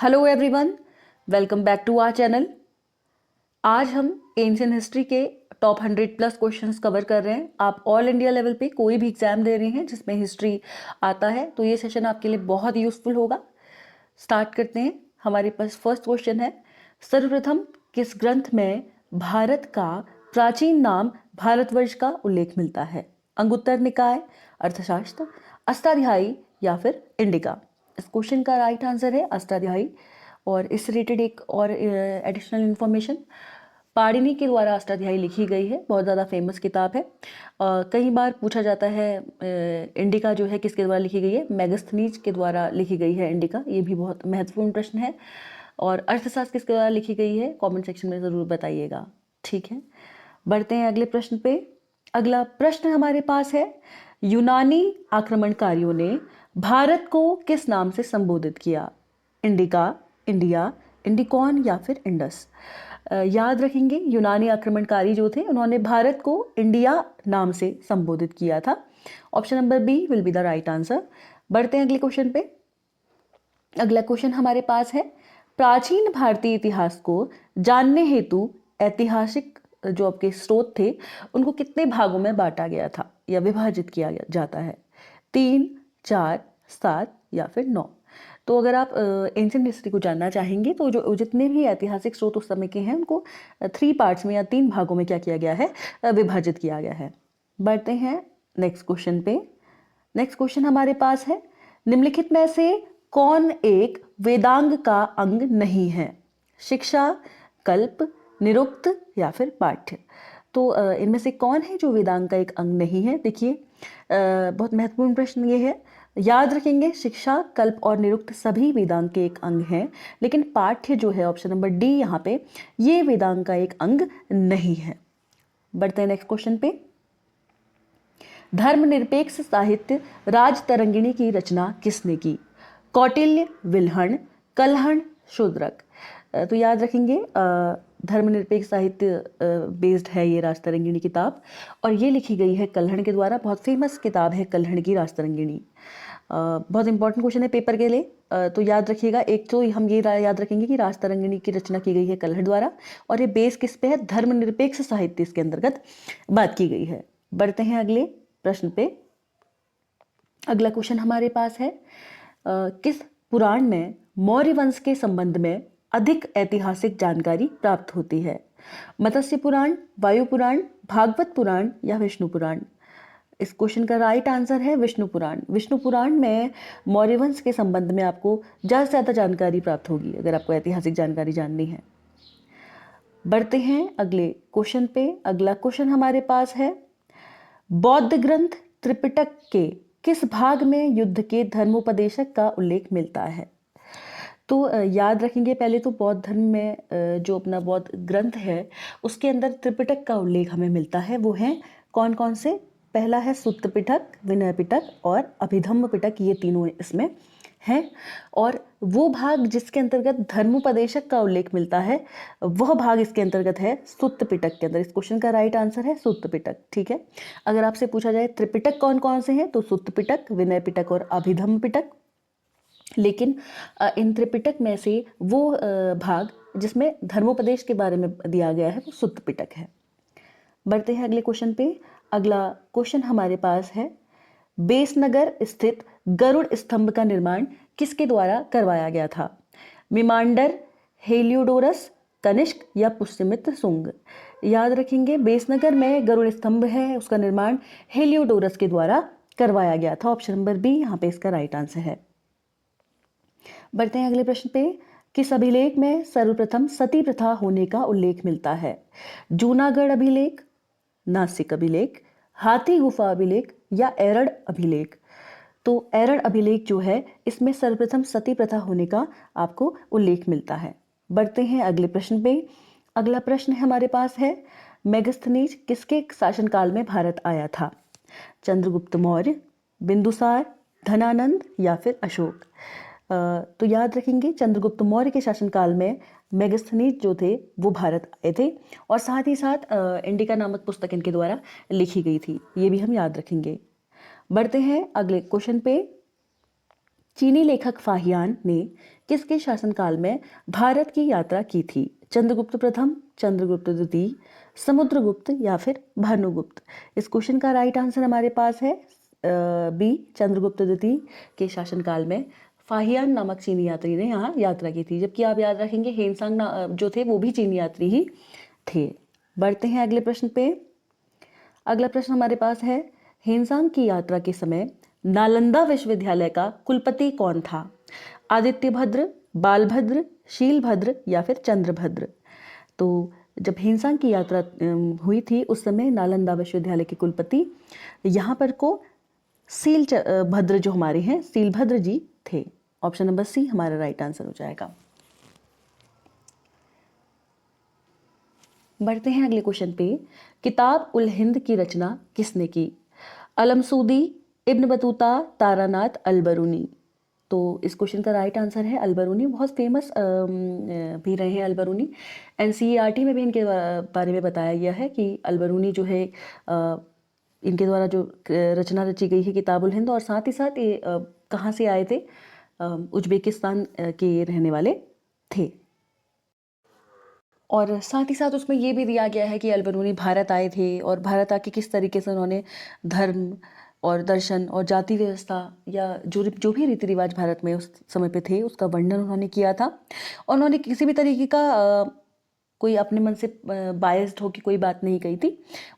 Hello everyone, welcome back to our channel. आज हम ancient history के टॉप 100 प्लस क्वेश्चंस कवर कर रहे हैं। आप ऑल इंडिया लेवल पे कोई भी एग्जाम दे रहे हैं जिसमें हिस्ट्री आता है तो ये सेशन आपके लिए बहुत यूजफुल होगा। स्टार्ट करते हैं। हमारे पास फर्स्ट क्वेश्चन है, सर्वप्रथम किस ग्रंथ में भारत का प्राचीन नाम भारतवर्ष का उल्लेख मिलता है? अंगुत्तर निकाय, अर्थशास्त्र, अष्टाध्यायी या फिर इंडिका? इस क्वेश्चन का राइट आंसर है अष्टाध्यायी। और इस रिलेटेड एक और एडिशनल इन्फॉर्मेशन, पाणिनि के द्वारा अष्टाध्यायी लिखी गई है, बहुत ज़्यादा फेमस किताब है। कई बार पूछा जाता है इंडिका जो है किसके द्वारा लिखी गई है? मेगास्थनीज के द्वारा लिखी गई है इंडिका। ये भी बहुत महत्वपूर्ण प्रश्न है। और अर्थशास्त्र किसके द्वारा लिखी गई है? कमेंट सेक्शन में ज़रूर बताइएगा। ठीक है, बढ़ते हैं अगले प्रश्न पे। अगला प्रश्न हमारे पास है, यूनानी आक्रमणकारियों ने भारत को किस नाम से संबोधित किया? इंडिका, इंडिया, इंडिकॉन या फिर इंडस? याद रखेंगे, यूनानी आक्रमणकारी जो थे उन्होंने भारत को इंडिया नाम से संबोधित किया था। Option number B will be the right answer. बढ़ते हैं अगले क्वेश्चन पे। अगला क्वेश्चन हमारे पास है, प्राचीन भारतीय इतिहास को जानने हेतु ऐतिहासिक जो आपके स्रोत थे उनको कितने भागों में बांटा गया था या विभाजित किया जाता है? 3, 4, 7 या फिर 9? तो अगर आप एंशियंट हिस्ट्री को जानना चाहेंगे तो जो जितने भी ऐतिहासिक स्रोत उस समय के हैं उनको 3 पार्ट्स में या 3 भागों में क्या किया गया है? विभाजित किया गया है। बढ़ते हैं नेक्स्ट क्वेश्चन पे। नेक्स्ट क्वेश्चन हमारे पास है, निम्नलिखित में से कौन एक वेदांग का अंग नहीं है? शिक्षा, कल्प, निरुक्त या फिर पाठ्य? तो इनमें से कौन है जो वेदांग का एक अंग नहीं है? देखिए, बहुत महत्वपूर्ण प्रश्न ये है। याद रखेंगे, शिक्षा, कल्प और निरुक्त सभी वेदांग के एक अंग हैं, लेकिन पाठ्य जो है ऑप्शन नंबर डी यहाँ पे, ये वेदांग का एक अंग नहीं है। बढ़ते हैं नेक्स्ट क्वेश्चन पे। धर्मनिरपेक्ष साहित्य राजतरंगिणी की रचना किसने की? कौटिल्य, विल्हण, कल्हण, शूद्रक? तो याद रखेंगे, धर्मनिरपेक्ष साहित्य बेस्ड है ये राजतरंगिणी किताब, और ये लिखी गई है कल्हण के द्वारा। बहुत फेमस किताब है कल्हण की राजतरंगिणी। बहुत इंपॉर्टेंट क्वेश्चन है पेपर के लिए, तो याद रखिएगा। एक तो हम ये याद रखेंगे कि राजतरंगिणी की रचना की गई है कल्हण द्वारा, और ये बेस किस पे है? धर्मनिरपेक्ष साहित्य इसके अंतर्गत बात की गई है। बढ़ते हैं अगले प्रश्न पे। अगला क्वेश्चन हमारे पास है, किस पुराण में मौर्य वंश के संबंध में अधिक ऐतिहासिक जानकारी प्राप्त होती है? मत्स्य पुराण, वायु पुराण, भागवत पुराण या विष्णु पुराण? इस क्वेश्चन का राइट आंसर है विष्णु पुराण। विष्णु पुराण में मौर्य वंश के संबंध में आपको ज़्यादा से ज़्यादा जानकारी प्राप्त होगी अगर आपको ऐतिहासिक जानकारी जाननी है। बढ़ते हैं अगले क्वेश्चन पे। अगला क्वेश्चन हमारे पास है, बौद्ध ग्रंथ त्रिपिटक के किस भाग में युद्ध के धर्मोपदेशक का उल्लेख मिलता है? तो याद रखेंगे, पहले तो बौद्ध धर्म में जो अपना बौद्ध ग्रंथ है उसके अंदर त्रिपिटक का उल्लेख हमें मिलता है। वो हैं कौन कौन से? पहला है सुत्त पिटक, विनय पिटक और अभिधम्म पिटक, ये तीनों इसमें हैं। और वो भाग जिसके अंतर्गत धर्मोपदेशक का उल्लेख मिलता है वह भाग इसके अंतर्गत है सुत्त पिटक के अंदर। इस क्वेश्चन का राइट आंसर है सुत्त पिटक। ठीक है, अगर आपसे पूछा जाए त्रिपिटक कौन कौन से हैं, तो सुत्त पिटक, विनय पिटक और अभिधम्म पिटक। लेकिन इन त्रिपिटक में से वो भाग जिसमें धर्मोपदेश के बारे में दिया गया है वो सुत्त पिटक है। बढ़ते हैं अगले क्वेश्चन पे। अगला क्वेश्चन हमारे पास है, बेसनगर स्थित गरुड़ स्तंभ का निर्माण किसके द्वारा करवाया गया था? मिमांडर, हेलियोडोरस, कनिष्क या पुष्यमित्र सुंग? याद रखेंगे, बेसनगर में गरुड़ स्तंभ है, उसका निर्माण हेलियोडोरस के द्वारा करवाया गया था। ऑप्शन नंबर बी यहाँ पे इसका राइट आंसर है। बढ़ते हैं अगले प्रश्न पे। किस अभिलेख में सर्वप्रथम सती प्रथा होने का उल्लेख मिलता है? जूनागढ़ अभिलेख, नासिक अभिलेख, हाथी गुफा अभिलेख या एरड़ अभिलेख? तो एरड़ अभिलेख जो है इसमें सर्वप्रथम सती प्रथा होने का आपको उल्लेख मिलता है। बढ़ते हैं अगले प्रश्न पे। अगला प्रश्न हमारे पास है, मेगास्थनीज किसके शासनकाल में भारत आया था? चंद्रगुप्त मौर्य, बिंदुसार, धनानंद या फिर अशोक? तो याद रखेंगे, चंद्रगुप्त मौर्य के शासनकाल में मेगास्थनीज जो थे वो भारत आए थे, और साथ ही साथ इंडिका नामक पुस्तक इनके द्वारा लिखी गई थी, ये भी हम याद रखेंगे। बढ़ते हैं अगले क्वेश्चन पे। चीनी लेखक फाहियान ने किसके शासनकाल में भारत की यात्रा की थी? चंद्रगुप्त प्रथम, चंद्रगुप्त द्वितीय, समुद्रगुप्त या फिर भानुगुप्त? इस क्वेश्चन का राइट आंसर हमारे पास है बी, चंद्रगुप्त द्वितीय के शासनकाल में फाहियान नामक चीनी यात्री ने यहाँ यात्रा की थी। जबकि आप याद रखेंगे हेनसांग जो थे वो भी चीनी यात्री ही थे। बढ़ते हैं अगले प्रश्न पे। अगला प्रश्न हमारे पास है, हेनसांग की यात्रा के समय नालंदा विश्वविद्यालय का कुलपति कौन था? आदित्य भद्र, बालभद्र, शीलभद्र या फिर चंद्रभद्र? तो जब हेनसांग की यात्रा हुई थी उस समय नालंदा विश्वविद्यालय के कुलपति यहाँ पर को भद्र जो हमारे हैं शीलभद्र जी थे। ऑप्शन नंबर सी हमारा राइट आंसर हो जाएगा। बढ़ते हैं अगले क्वेश्चन पे। किताब उल हिंद की रचना किसने की? अलमसूदी, इब्न बतूता, तारानाथ, अलबरूनी? तो इस क्वेश्चन का राइट आंसर है अलबरूनी। बहुत फेमस भी रहे हैं अलबरूनी। एनसीईआरटी में भी इनके बारे में बताया गया है कि अलबरूनी जो है इनके द्वारा जो रचना रची गई है किताब उल हिंद, और साथ ही साथ ये कहाँ से आए थे? उज्बेकिस्तान के रहने वाले थे। और साथ ही साथ उसमें ये भी दिया गया है कि अलबरूनी भारत आए थे और भारत आके किस तरीके से उन्होंने धर्म और दर्शन और जाति व्यवस्था या जो भी रीति रिवाज भारत में उस समय पे थे उसका वर्णन उन्होंने किया था। और उन्होंने किसी भी तरीके का कोई अपने मन से बायस्ड हो कि कोई बात नहीं कही थी।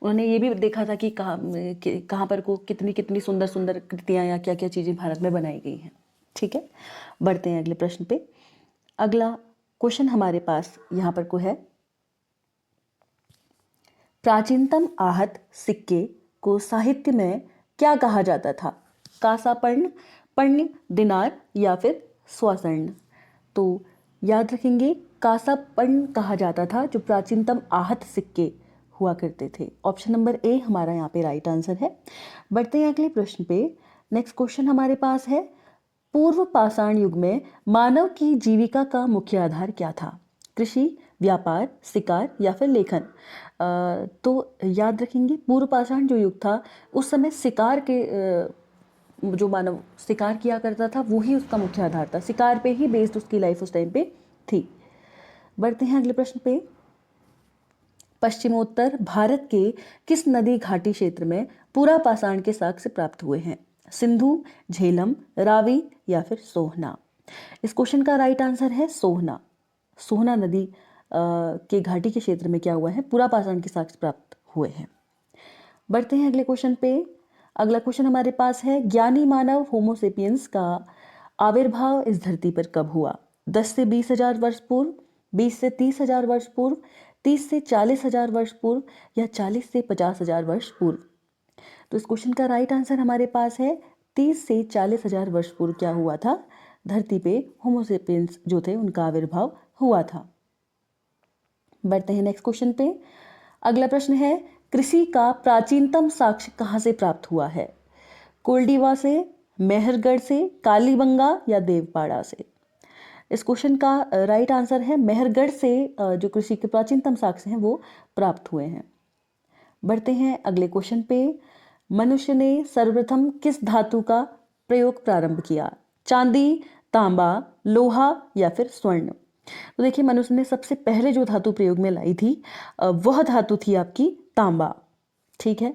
उन्होंने ये भी देखा था कि कहाँ पर को कितनी कितनी सुंदर सुंदर कृतियाँ या क्या क्या चीज़ें भारत में बनाई गई हैं। ठीक है, बढ़ते हैं अगले प्रश्न पे। अगला क्वेश्चन हमारे पास यहाँ पर को है, प्राचीनतम आहत सिक्के को साहित्य में क्या कहा जाता था? कांसापर्ण, पण्य, दिनार या फिर स्वर्ण? तो याद रखेंगे कांसापर्ण कहा जाता था जो प्राचीनतम आहत सिक्के हुआ करते थे। ऑप्शन नंबर ए हमारा यहाँ पे राइट आंसर है। बढ़ते हैं अगले प्रश्न पे। नेक्स्ट क्वेश्चन हमारे पास है, पूर्व पाषाण युग में मानव की जीविका का मुख्य आधार क्या था? कृषि, व्यापार, शिकार या फिर लेखन? तो याद रखेंगे पूर्व पाषाण जो युग था उस समय शिकार के जो मानव शिकार किया करता था वो ही उसका मुख्य आधार था। शिकार पे ही बेस्ड उसकी लाइफ उस टाइम पे थी। बढ़ते हैं अगले प्रश्न पे। पश्चिमोत्तर भारत के किस नदी घाटी क्षेत्र में पूरा पाषाण के साक्ष्य प्राप्त हुए हैं? सिंधु, झेलम, रावी या फिर सोहना? इस क्वेश्चन का राइट आंसर है सोहना। सोहना नदी के घाटी के क्षेत्र में क्या हुआ है? पूरा पाषाण के साक्ष्य प्राप्त हुए हैं। बढ़ते हैं अगले क्वेश्चन पे। अगला क्वेश्चन हमारे पास है, ज्ञानी मानव होमोसेपियंस का आविर्भाव इस धरती पर कब हुआ? 10 से 20,000 वर्ष पूर्व, 20 से 30,000 वर्ष पूर्व, 30 से 40,000 वर्ष पूर्व या 40 से 50,000 वर्ष पूर्व? तो इस क्वेश्चन का राइट आंसर हमारे पास है 30 से 40,000 वर्ष पूर्व क्या हुआ था? धरती पे होमोसेपियंस जो थे उनका आविर्भाव हुआ था। बढ़ते हैं नेक्स्ट क्वेश्चन पे। अगला प्रश्न है, कृषि का प्राचीनतम साक्ष्य कहाँ से प्राप्त हुआ है? कोल्डिवा से, मेहरगढ़ से, कालीबंगा या देवपाड़ा से? इस क्वेश्चन का राइट आंसर है मेहरगढ़ से जो कृषि के प्राचीनतम साक्ष्य हैं वो प्राप्त हुए हैं। बढ़ते हैं अगले क्वेश्चन पे। मनुष्य ने सर्वप्रथम किस धातु का प्रयोग प्रारंभ किया? चांदी, तांबा, लोहा या फिर स्वर्ण? तो देखिए मनुष्य ने सबसे पहले जो धातु प्रयोग में लाई थी वह धातु थी आपकी तांबा। ठीक है,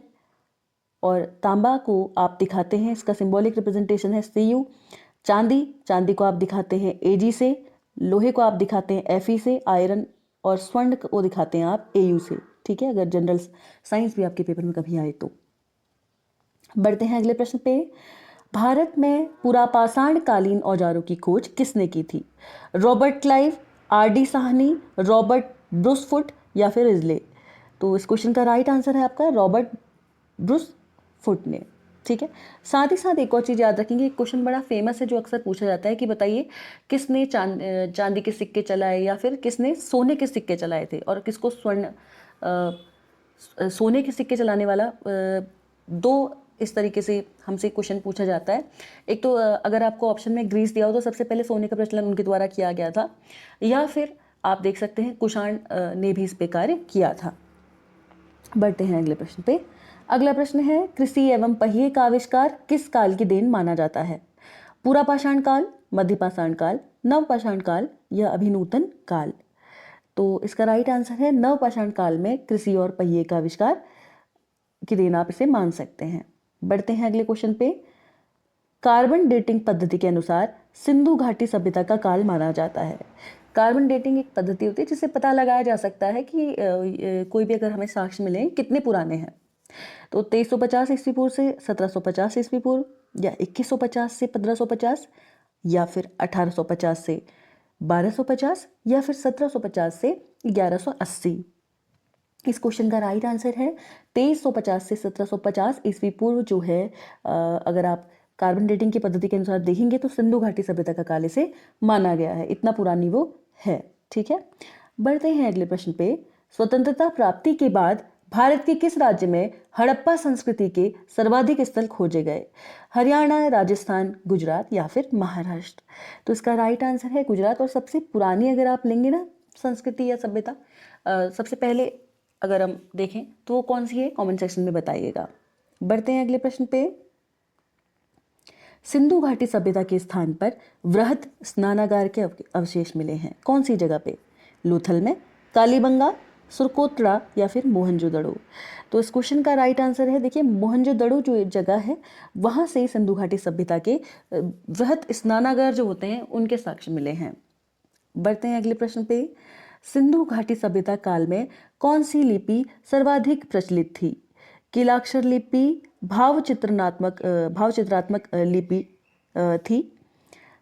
और तांबा को आप दिखाते हैं, इसका सिंबॉलिक रिप्रेजेंटेशन है Cu। चांदी को आप दिखाते हैं Ag से, लोहे को आप दिखाते हैं Fe से, आयरन और स्वर्ण को दिखाते हैं आप Au से। ठीक है, अगर जनरल साइंस भी आपके पेपर में कभी आए तो। बढ़ते हैं अगले प्रश्न पे। भारत में पुरापाषाण कालीन औजारों की खोज किसने की थी? Robert Clive, R.D. Sahni, Robert Bruce Foote या फिर रिजले? तो इस क्वेश्चन का राइट आंसर है आपका रॉबर्ट ब्रूसफुट ने। ठीक है, साथ ही साथ एक और चीज़ याद रखेंगे, एक क्वेश्चन बड़ा फेमस है जो अक्सर पूछा जाता है कि बताइए किसने चांदी के सिक्के चलाए या फिर किसने सोने के सिक्के चलाए थे, और किसको सोने के सिक्के चलाने वाला दो इस तरीके से हमसे क्वेश्चन पूछा जाता है। एक तो अगर आपको ऑप्शन में ग्रीस दिया हो तो सबसे पहले सोने का प्रचलन उनके द्वारा किया गया था, या फिर आप देख सकते हैं कुषाण ने भी इस पे कार्य किया था। बढ़ते हैं अगले प्रश्न पे। अगला प्रश्न है, कृषि एवं पहिए का आविष्कार किस काल की देन माना जाता है? पूरा पाषाण काल, मध्य पाषाण काल, नव पाषाण काल या अभिनूतन काल। तो इसका राइट आंसर है नव पाषाण काल में कृषि और पहिए का आविष्कार की देन आप इसे मान सकते हैं। बढ़ते हैं अगले क्वेश्चन पे। कार्बन डेटिंग पद्धति के अनुसार सिंधु घाटी सभ्यता का काल माना जाता है। कार्बन डेटिंग एक पद्धति होती है जिससे पता लगाया जा सकता है कि कोई भी अगर हमें साक्ष्य मिले कितने पुराने हैं। तो 2350 ईस्वी पूर्व से 1750 ईस्वी पूर्व, या 2150 से 1550, या फिर 1850 से 1250, या फिर 1750 से 1180। इस क्वेश्चन का राइट आंसर है 2350 से 1750 ईस्वी पूर्व जो है। अगर आप कार्बन डेटिंग की पद्धति के अनुसार देखेंगे तो सिंधु घाटी सभ्यता का काल इसे माना गया है, इतना पुरानी वो है। ठीक है, बढ़ते हैं अगले प्रश्न पे। स्वतंत्रता प्राप्ति के बाद भारत के किस राज्य में हड़प्पा संस्कृति के सर्वाधिक स्थल खोजे गए? हरियाणा, राजस्थान, गुजरात या फिर महाराष्ट्र। तो इसका राइट आंसर है गुजरात। और सबसे पुरानी अगर आप लेंगे ना संस्कृति या सभ्यता, सबसे पहले अगर हम देखें तो वो कौन सी है, कमेंट सेक्शन में बताइएगा। बढ़ते हैं अगले प्रश्न पे। सिंधु घाटी सभ्यता के स्थान पर वृहद स्नानागार के अवशेष मिले हैं, कौन सी जगह पे? लोथल में, कालीबंगा, सुरकोतड़ा या फिर मोहनजोदड़ो। तो इस क्वेश्चन का राइट आंसर है, देखिए मोहनजोदड़ो जो जगह है वहां से सिंधु घाटी सभ्यता के वृहद स्नानागार जो होते हैं उनके साक्ष्य मिले हैं। बढ़ते हैं अगले प्रश्न पे। सिंधु घाटी सभ्यता काल में कौन सी लिपि सर्वाधिक प्रचलित थी? किलाक्षर लिपि, भावचित्रात्मक लिपि थी,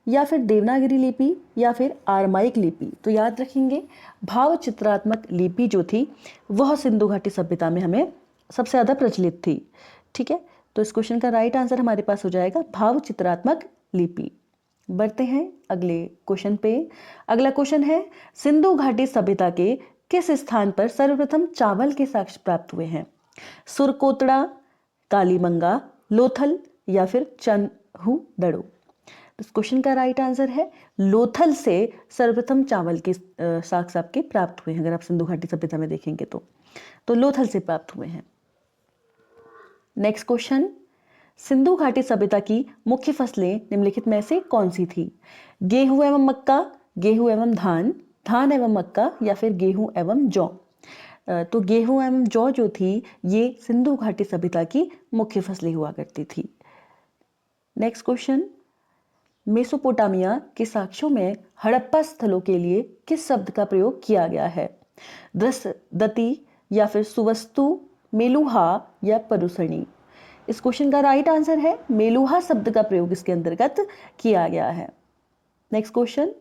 या फिर देवनागरी लिपि, या फिर आरमाइक लिपि। तो याद रखेंगे भावचित्रात्मक लिपि जो थी वह सिंधु घाटी सभ्यता में हमें सबसे ज़्यादा प्रचलित थी। ठीक है, तो इस क्वेश्चन का राइट आंसर हमारे पास हो जाएगा भावचित्रात्मक लिपि। बढ़ते हैं अगले क्वेश्चन पे। अगला क्वेश्चन है, सिंधु घाटी सभ्यता के किस स्थान पर सर्वप्रथम चावल के साक्ष्य प्राप्त हुए हैं? सुरकोतड़ा, कालीबंगा, लोथल या फिर चन्हुदड़ो। इस क्वेश्चन का राइट आंसर है लोथल से सर्वप्रथम चावल के साक्ष्य आपके प्राप्त हुए हैं। अगर आप सिंधु घाटी सभ्यता में देखेंगे तो लोथल से प्राप्त हुए हैं। नेक्स्ट क्वेश्चन, सिंधु घाटी सभ्यता की मुख्य फसलें निम्नलिखित में से कौन सी थी? गेहूं एवं मक्का, गेहूं एवं धान, धान एवं मक्का या फिर गेहूं एवं जौ। तो गेहूं एवं जौ जो थी ये सिंधु घाटी सभ्यता की मुख्य फसलें हुआ करती थी। नेक्स्ट क्वेश्चन, मेसोपोटामिया के साक्ष्यों में हड़प्पा स्थलों के लिए किस शब्द का प्रयोग किया गया है? दति या फिर सुवस्तु, मेलुहा या परुसणी। इस क्वेश्चन का राइट आंसर है मेलुहा शब्द का प्रयोग इसके अंतर्गत किया गया है। नेक्स्ट क्वेश्चन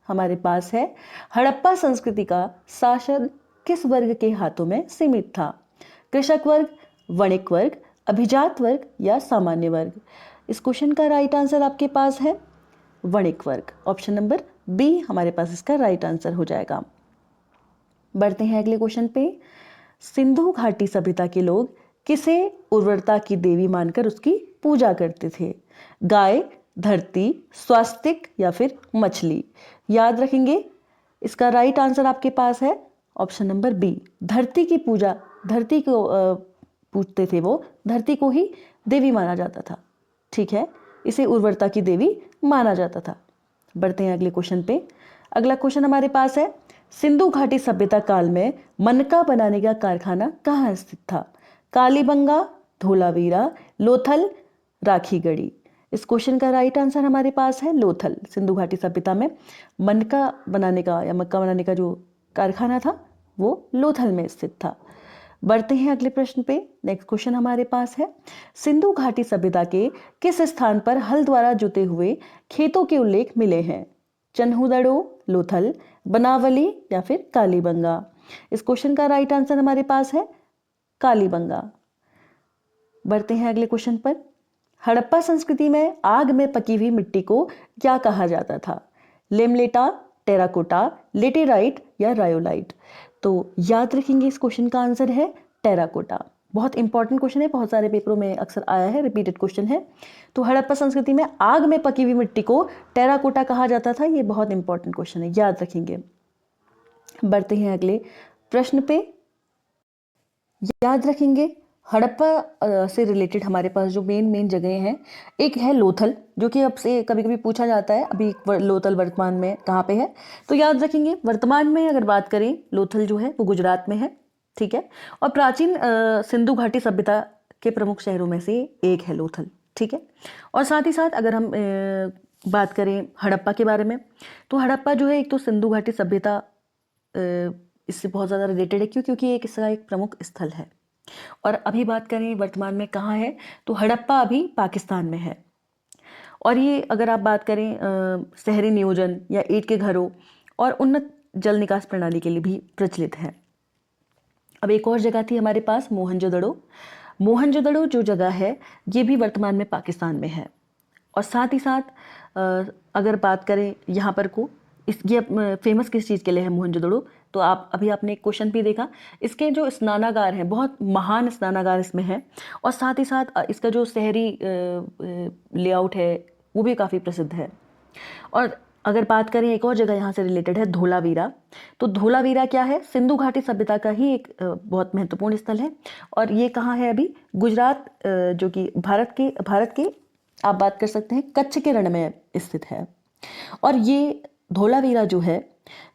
हमारे पास है, हड़प्पा संस्कृति का शासन किस वर्ग के हाथों में सीमित था? कृषक वर्ग, वणिक वर्ग, अभिजात वर्ग या सामान्य वर्ग। इस क्वेश्चन का राइट आंसर आपके पास है वणिक वर्ग। ऑप्शन नंबर बी हमारे पास इसका राइट आंसर हो जाएगा। बढ़ते हैं अगले क्वेश्चन पे। सिंधु घाटी सभ्यता के लोग किसे उर्वरता की देवी मानकर उसकी पूजा करते थे? गाय, धरती, स्वास्तिक या फिर मछली। याद रखेंगे इसका राइट आंसर आपके पास है ऑप्शन नंबर बी, धरती की पूजा। धरती को पूजते थे वो, धरती को ही देवी माना जाता था। ठीक है, इसे उर्वरता की देवी माना जाता था। बढ़ते हैं अगले क्वेश्चन पे। अगला क्वेश्चन हमारे पास है, सिंधु घाटी सभ्यता काल में मनका बनाने का कारखाना कहाँ स्थित था? कालीबंगा, धोलावीरा, लोथल, राखीगढ़ी। इस क्वेश्चन का राइट आंसर हमारे पास है लोथल। सिंधु घाटी सभ्यता में मनका बनाने का या मक्का बनाने का जो कारखाना था वो लोथल में स्थित था। बढ़ते हैं अगले प्रश्न पे। नेक्स्ट क्वेश्चन हमारे पास है, सिंधु घाटी सभ्यता के किस स्थान पर हल द्वारा जुते हुए खेतों के उल्लेख मिले हैं? चन्हुदड़ो, लोथल, बनावली या फिर कालीबंगा। इस क्वेश्चन का राइट आंसर हमारे पास है कालीबंगा। बढ़ते हैं अगले क्वेश्चन पर। हड़प्पा संस्कृति में आग में पकी हुई मिट्टी को क्या कहा जाता था? लेमलेटा, टेराकोटा, लेटेराइट या रायोलाइट। तो याद रखेंगे इस क्वेश्चन का आंसर है टेराकोटा। बहुत इंपॉर्टेंट क्वेश्चन है, बहुत सारे पेपरों में अक्सर आया है, रिपीटेड क्वेश्चन है। तो हड़प्पा संस्कृति में आग में पकी हुई मिट्टी को टेराकोटा कहा जाता था। ये बहुत इंपॉर्टेंट क्वेश्चन है, याद रखेंगे। बढ़ते हैं अगले प्रश्न पे। याद रखेंगे हड़प्पा से रिलेटेड हमारे पास जो मेन जगह हैं, एक है लोथल, जो कि अब से कभी कभी पूछा जाता है अभी लोथल वर्तमान में कहाँ पे है। तो याद रखेंगे वर्तमान में अगर बात करें लोथल जो है वो गुजरात में है, ठीक है। और प्राचीन सिंधु घाटी सभ्यता के प्रमुख शहरों में से एक है लोथल, ठीक है। और साथ ही साथ अगर हम बात करें हड़प्पा के बारे में, तो हड़प्पा जो है एक तो सिंधु घाटी सभ्यता इससे बहुत ज़्यादा रिलेटेड है, क्यों? क्योंकि एक इसका एक प्रमुख स्थल है। और अभी बात करें वर्तमान में कहाँ है, तो हड़प्पा अभी पाकिस्तान में है। और ये अगर आप बात करें शहरी नियोजन या ईंट के घरों और उन्नत जल निकास प्रणाली के लिए भी प्रचलित है। अब एक और जगह थी हमारे पास मोहनजोदड़ो। मोहनजोदड़ो जो जगह है ये भी वर्तमान में पाकिस्तान में है। और साथ ही साथ अगर बात करें यहाँ पर को ये फेमस किस चीज़ के लिए है मोहनजोदड़ो, तो आप अभी आपने एक क्वेश्चन भी देखा, इसके जो स्नानागार हैं बहुत महान स्नानागार इसमें है। और साथ ही साथ इसका जो शहरी लेआउट है वो भी काफ़ी प्रसिद्ध है। और अगर बात करें एक और जगह यहाँ से रिलेटेड है धोलावीरा, तो धोलावीरा क्या है, सिंधु घाटी सभ्यता का ही एक बहुत महत्वपूर्ण स्थल है। और ये कहाँ है अभी, गुजरात जो कि भारत के आप बात कर सकते हैं कच्छ के रण में स्थित है। और ये धोलावीरा जो है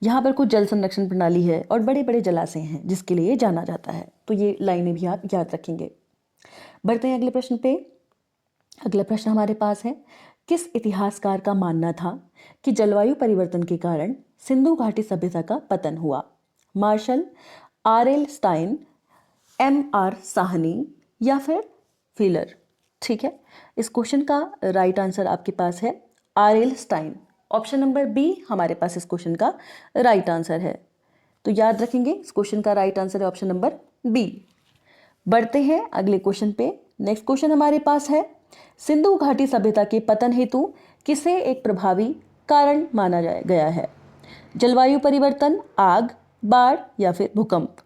यहाँ पर कुछ जल संरक्षण प्रणाली है और बड़े बड़े जलाशय हैं जिसके लिए जाना जाता है। तो ये लाइनें भी आप याद रखेंगे। बढ़ते हैं अगले प्रश्न पे। अगला प्रश्न हमारे पास है, किस इतिहासकार का मानना था कि जलवायु परिवर्तन के कारण सिंधु घाटी सभ्यता का पतन हुआ? Martial, RL. Stine, M.R. Sahni या फिर व्हीलर? ठीक है, इस क्वेश्चन का राइट आंसर आपके पास है R L. Stine. Option number B हमारे पास इस क्वेश्चन का राइट आंसर है। तो याद रखेंगे इस क्वेश्चन का राइट आंसर है ऑप्शन नंबर बी। बढ़ते हैं अगले क्वेश्चन पे। नेक्स्ट क्वेश्चन हमारे पास है, सिंधु घाटी सभ्यता के पतन हेतु किसे एक प्रभावी कारण माना गया है? जलवायु परिवर्तन, आग, बाढ़ या फिर भूकंप?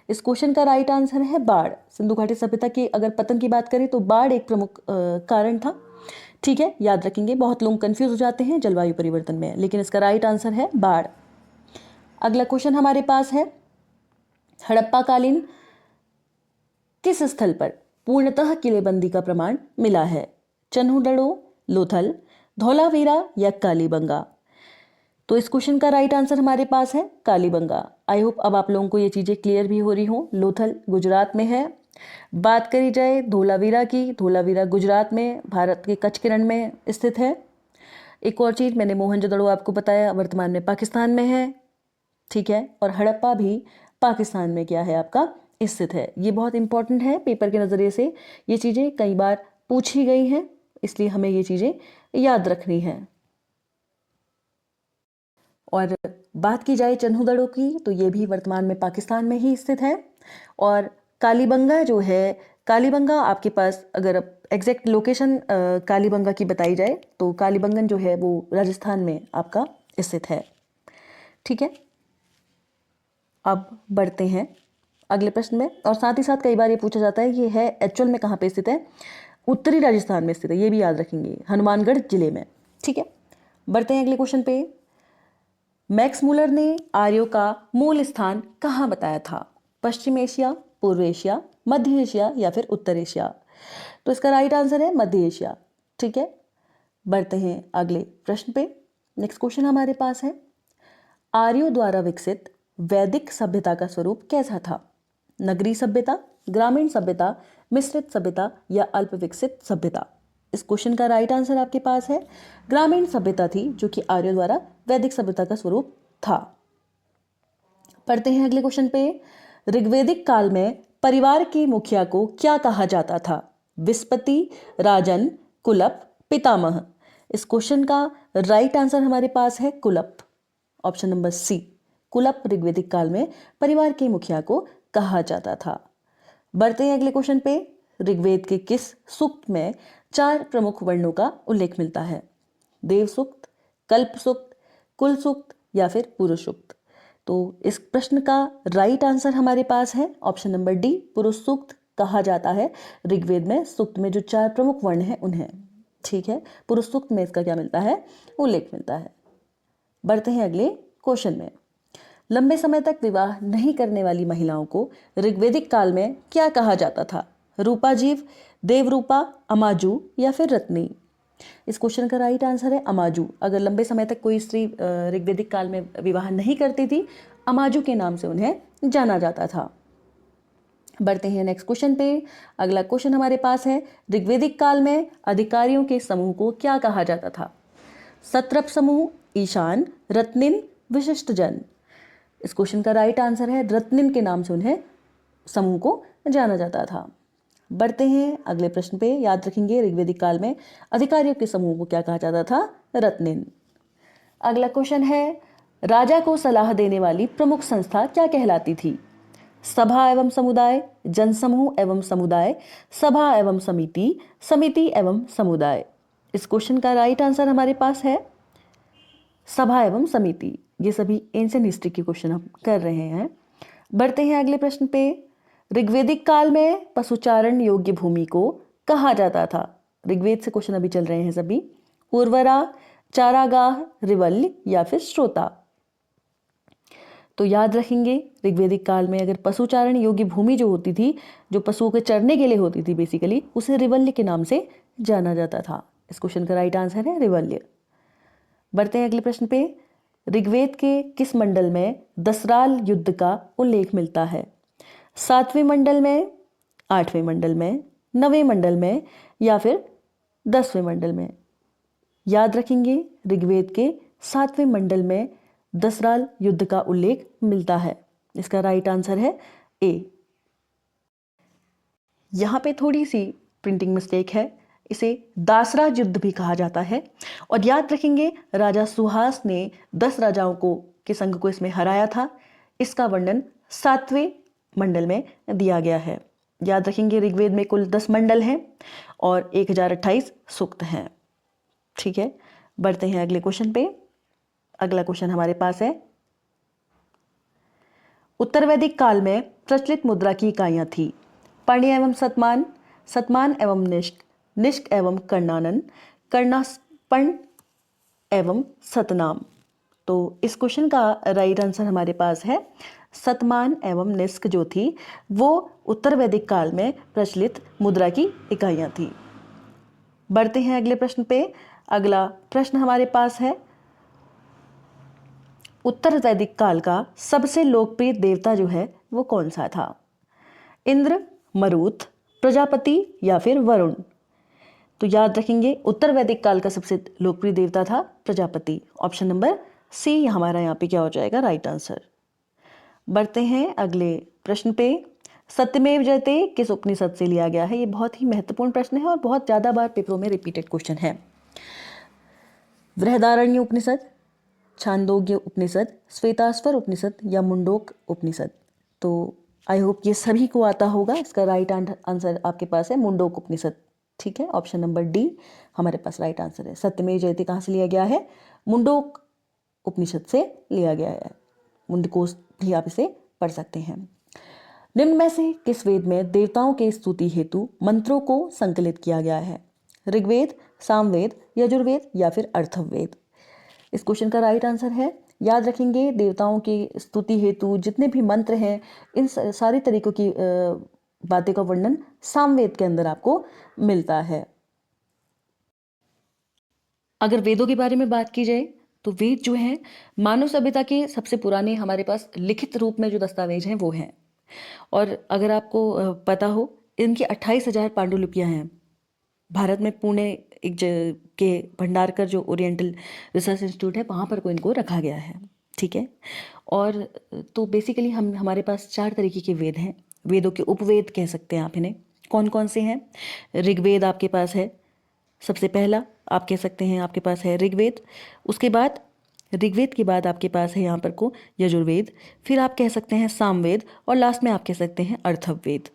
इस क्वेश्चन का राइट आंसर है बाढ़। सिंधु घाटी सभ्यता की अगर पतन की बात करें तो बाढ़ एक प्रमुख कारण था, ठीक है, याद रखेंगे। बहुत लोग कंफ्यूज हो जाते हैं जलवायु परिवर्तन में, लेकिन इसका राइट आंसर है बाढ़। अगला क्वेश्चन हमारे पास है, हड़प्पा कालीन किस स्थल पर पूर्णतः किलेबंदी का प्रमाण मिला है? चन्हुडड़ो, लोथल, धौलावीरा या कालीबंगा? तो इस क्वेश्चन का राइट आंसर हमारे पास है कालीबंगा। आई होप अब आप लोगों को ये चीज़ें क्लियर भी हो रही हो। लोथल गुजरात में है। बात करी जाए धोलावीरा की, धोलावीरा गुजरात में भारत के कच्छ के रण में स्थित है। एक और चीज़ मैंने मोहनजोदड़ो आपको बताया वर्तमान में पाकिस्तान में है, ठीक है। और हड़प्पा भी पाकिस्तान में क्या है आपका स्थित है। ये बहुत इंपॉर्टेंट है, पेपर के नज़रिए से ये चीज़ें कई बार पूछी गई हैं, इसलिए हमें ये चीज़ें याद रखनी है। और बात की जाए चन्हुदड़ो की, तो ये भी वर्तमान में पाकिस्तान में ही स्थित है। और कालीबंगा जो है, कालीबंगा आपके पास अगर एग्जैक्ट लोकेशन कालीबंगा की बताई जाए तो कालीबंगन जो है वो राजस्थान में आपका स्थित है, ठीक है। अब बढ़ते हैं अगले प्रश्न में। और साथ ही साथ कई बार ये पूछा जाता है ये है एक्चुअल में कहाँ पे स्थित है, उत्तरी राजस्थान में स्थित है, ये भी याद रखेंगे, हनुमानगढ़ जिले में, ठीक है। बढ़ते हैं अगले क्वेश्चन पे। मैक्स मुलर ने आर्यों का मूल स्थान कहाँ बताया था? पश्चिम एशिया, पूर्व एशिया, मध्य एशिया या फिर उत्तर एशिया? तो इसका राइट आंसर है मध्य एशिया, ठीक है। बढ़ते हैं अगले प्रश्न पे। नेक्स्ट क्वेश्चन हमारे पास है, आर्यों द्वारा विकसित वैदिक सभ्यता का स्वरूप कैसा था? नगरीय सभ्यता, ग्रामीण सभ्यता, मिश्रित सभ्यता या अल्प विकसित सभ्यता? इस क्वेश्चन का राइट आंसर आपके पास है ग्रामीण सभ्यता थी, जो कि आर्यों द्वारा वैदिक सभ्यता का स्वरूप था। पढ़ते हैं अगले क्वेश्चन पे। ऋग्वेदिक काल में परिवार के मुखिया को क्या कहा जाता था? विस्पति, राजन, कुलप, पितामह? इस क्वेश्चन का राइट आंसर हमारे पास है कुलप, ऑप्शन नंबर सी। कुलप ऋग्वेदिक काल में परिवार के मुखिया को कहा जाता था। बढ़ते हैं अगले क्वेश्चन पे। ऋग्वेद के किस सूक्त में 4 प्रमुख वर्णों का उल्लेख मिलता है? देव सूक्त, कल्प सूक्त, कुल सूक्त या फिर पुरुष सूक्त? तो इस प्रश्न का राइट आंसर हमारे पास है ऑप्शन नंबर डी, पुरुष सूक्त कहा जाता है ऋग्वेद में। सूक्त में जो 4 प्रमुख वर्ण हैं उन्हें, ठीक है। पुरुष सूक्त में इसका क्या मिलता है, उल्लेख मिलता है। बढ़ते हैं अगले क्वेश्चन में। लंबे समय तक विवाह नहीं करने वाली महिलाओं को ऋग्वेदिक काल में क्या कहा जाता था? रूपाजीव, देवरूपा, अमाजू या फिर रत्नी। इस क्वेश्चन का राइट आंसर है अमाजू। अगर लंबे समय तक कोई स्त्री ऋग्वैदिक काल में विवाह नहीं करती थी, अमाजू के नाम से उन्हें जाना जाता था। बढ़ते हैं नेक्स्ट क्वेश्चन पे। अगला क्वेश्चन हमारे पास है, ऋग्वैदिक काल में अधिकारियों के समूह को क्या कहा जाता था? सत्रप समूह, ईशान, रत्निन, विशिष्ट जन। इस क्वेश्चन का राइट आंसर है रत्निन के नाम से उन्हें समूह को जाना जाता था। बढ़ते हैं अगले प्रश्न पे। याद रखेंगे ऋग्वैदिक काल में अधिकारियों के समूह को क्या कहा जाता था? रत्निन। अगला क्वेश्चन है, राजा को सलाह देने वाली प्रमुख संस्था क्या कहलाती थी? सभा एवं समुदाय, जनसमूह एवं समुदाय, सभा एवं समिति, समिति एवं समुदाय। इस क्वेश्चन का राइट आंसर हमारे पास है सभा एवं समिति। ये सभी एंशिएंट हिस्ट्री के क्वेश्चन हम कर रहे हैं। बढ़ते हैं अगले प्रश्न पे। ऋग्वैदिक काल में पशुचारण योग्य भूमि को कहा जाता था? ऋग्वेद से क्वेश्चन अभी चल रहे हैं सभी। उर्वरा, चारागाह, रिवल्य या फिर श्रोता। तो याद रखेंगे ऋग्वैदिक काल में अगर पशुचारण योग्य भूमि जो होती थी, जो पशुओं के चरने के लिए होती थी बेसिकली, उसे रिवल्य के नाम से जाना जाता था। इस क्वेश्चन का राइट आंसर है रिवल्य। बढ़ते हैं अगले प्रश्न पे। ऋग्वेद के किस मंडल में दसराल युद्ध का उल्लेख मिलता है? 7वें मंडल में, 8वें मंडल में, 9वें मंडल में या फिर 10वें मंडल में? याद रखेंगे ऋग्वेद के 7वें मंडल में दसराल युद्ध का उल्लेख मिलता है। इसका राइट आंसर है ए। यहाँ पे थोड़ी सी प्रिंटिंग मिस्टेक है, इसे दासराज युद्ध भी कहा जाता है। और याद रखेंगे राजा सुहास ने 10 राजाओं को के संघ को इसमें हराया था। इसका वर्णन 7वें मंडल में दिया गया है। याद रखेंगे ऋग्वेद में कुल 10 मंडल हैं और 1028 सूक्त हैं। ठीक है, बढ़ते हैं अगले क्वेश्चन पे। अगला क्वेश्चन हमारे पास है, उत्तर वैदिक काल में प्रचलित मुद्रा की इकाइयां थी? पण्य एवं सतमान, सतमान एवं निष्क, निष्क एवं कर्णानन, कर्णापण एवं सतनाम। तो इस क्वेश्चन का राइट आंसर हमारे पास है सतमान एवं निष्क जो थी वो उत्तर वैदिक काल में प्रचलित मुद्रा की इकाइयां थी। बढ़ते हैं अगले प्रश्न पे। अगला प्रश्न हमारे पास है, उत्तर वैदिक काल का सबसे लोकप्रिय देवता जो है वो कौन सा था? इंद्र, मरुत, प्रजापति या फिर वरुण? तो याद रखेंगे उत्तर वैदिक काल का सबसे लोकप्रिय देवता था प्रजापति। ऑप्शन नंबर सी हमारा यहाँ पे क्या हो जाएगा? Right answer. बढ़ते हैं अगले प्रश्न पे। सत्यमेव जयते किस उपनिषद से लिया गया है? ये बहुत ही महत्वपूर्ण प्रश्न है और बहुत ज़्यादा बार पेपरों में रिपीटेड क्वेश्चन है। बृहदारण्य उपनिषद, छांदोग्य उपनिषद, श्वेताश्वर उपनिषद या मुंडोक उपनिषद? तो आई होप ये सभी को आता होगा। इसका राइट आंसर आपके पास है मुंडोक उपनिषद। ठीक है, ऑप्शन नंबर डी हमारे पास राइट आंसर है। सत्यमेव जयते कहाँ से लिया गया है? मुंडोक उपनिषद से लिया गया है। मुंडकोश भी आप इसे पढ़ सकते हैं। निम्न में से किस वेद में देवताओं के स्तुति हेतु मंत्रों को संकलित किया गया है? ऋग्वेद, सामवेद, यजुर्वेद या फिर अथर्ववेद? इस क्वेश्चन का राइट आंसर है, याद रखेंगे देवताओं की स्तुति हेतु जितने भी मंत्र हैं, इन सारी तरीकों की बातें का वर्णन सामवेद के अंदर आपको मिलता है। अगर वेदों के बारे में बात की जाए तो वेद जो हैं मानव सभ्यता के सबसे पुराने हमारे पास लिखित रूप में जो दस्तावेज हैं वो हैं। और अगर आपको पता हो, इनकी 28,000 पांडुलिपियां हैं। भारत में पुणे एक के भंडारकर जो ओरिएंटल रिसर्च इंस्टीट्यूट है वहाँ पर को इनको रखा गया है। ठीक है, और तो बेसिकली हमारे पास 4 तरीके के वेद हैं। वेदों के उपवेद कह सकते हैं आप इन्हें। कौन कौन से हैं? ऋग्वेद आपके पास है, सबसे पहला आप कह सकते हैं आपके पास है ऋग्वेद। उसके बाद ऋग्वेद के बाद आपके पास है यहाँ पर को यजुर्वेद, फिर आप कह सकते हैं सामवेद और लास्ट में आप कह सकते हैं अथर्ववेद।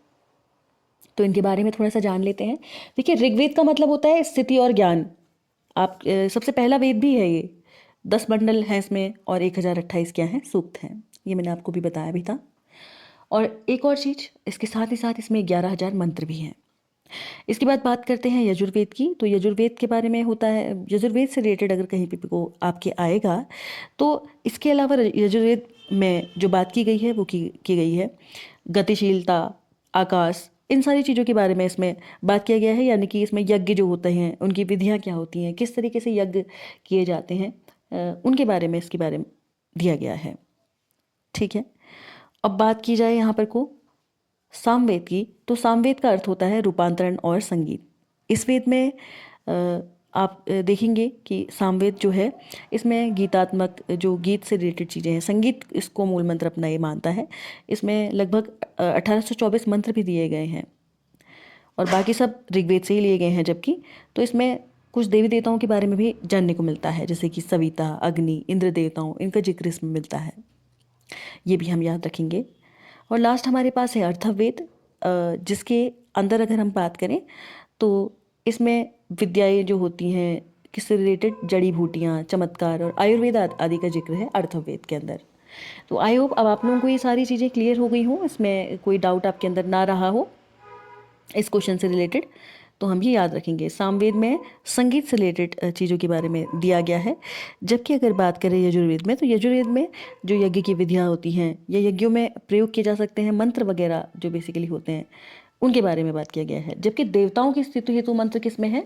तो इनके बारे में थोड़ा सा जान लेते हैं। देखिए, ऋग्वेद का मतलब होता है स्थिति और ज्ञान। आप सबसे पहला वेद भी है ये। 10 मंडल हैं इसमें और 1028 क्या हैं? सूक्त हैं। ये मैंने आपको भी बताया भी था। और एक और चीज़, इसके साथ ही साथ इसमें 11,000 मंत्र भी हैं। इसके बाद बात करते हैं यजुर्वेद की। तो यजुर्वेद के बारे में होता है, यजुर्वेद से रिलेटेड अगर कहीं पे को आपके आएगा तो इसके अलावा यजुर्वेद में जो बात की गई है वो की गई है गतिशीलता, आकाश, इन सारी चीज़ों के बारे में इसमें बात किया गया है, यानी कि इसमें यज्ञ जो होते हैं उनकी विधियाँ क्या होती हैं, किस तरीके से यज्ञ किए जाते हैं, उनके बारे में इसके बारे में दिया गया है। ठीक है, अब बात की जाए यहाँ पर को सामवेद की, तो सामवेद का अर्थ होता है रूपांतरण और संगीत। इस वेद में आप देखेंगे कि सामवेद जो है इसमें गीतात्मक जो गीत से रिलेटेड चीज़ें हैं, संगीत इसको मूल मंत्र अपना ये मानता है। इसमें लगभग 1824 मंत्र भी दिए गए हैं और बाकी सब ऋग्वेद से ही लिए गए हैं, जबकि तो इसमें कुछ देवी देवताओं के बारे में भी जानने को मिलता है, जैसे कि सविता, अग्नि, इंद्र देवताओं, इनका जिक्र इसमें मिलता है। ये भी हम याद रखेंगे। और लास्ट हमारे पास है अर्थवेद, जिसके अंदर अगर हम बात करें तो इसमें विद्याएं जो होती हैं किससे रिलेटेड, जड़ी बूटियाँ, चमत्कार और आयुर्वेद आदि का जिक्र है अर्थवेद के अंदर। तो आई होप अब आप लोगों को ये सारी चीज़ें क्लियर हो गई हों, इसमें कोई डाउट आपके अंदर ना रहा हो इस क्वेश्चन से रिलेटेड। तो हम ये याद रखेंगे सामवेद में संगीत से रिलेटेड चीज़ों के बारे में दिया गया है, जबकि अगर बात करें यजुर्वेद में, तो यजुर्वेद में जो यज्ञ की विधियाँ होती हैं या यज्ञों में प्रयोग किए जा सकते हैं मंत्र वगैरह जो बेसिकली होते हैं, उनके बारे में बात किया गया है। जबकि देवताओं की स्तुति हेतु मंत्र किस में है,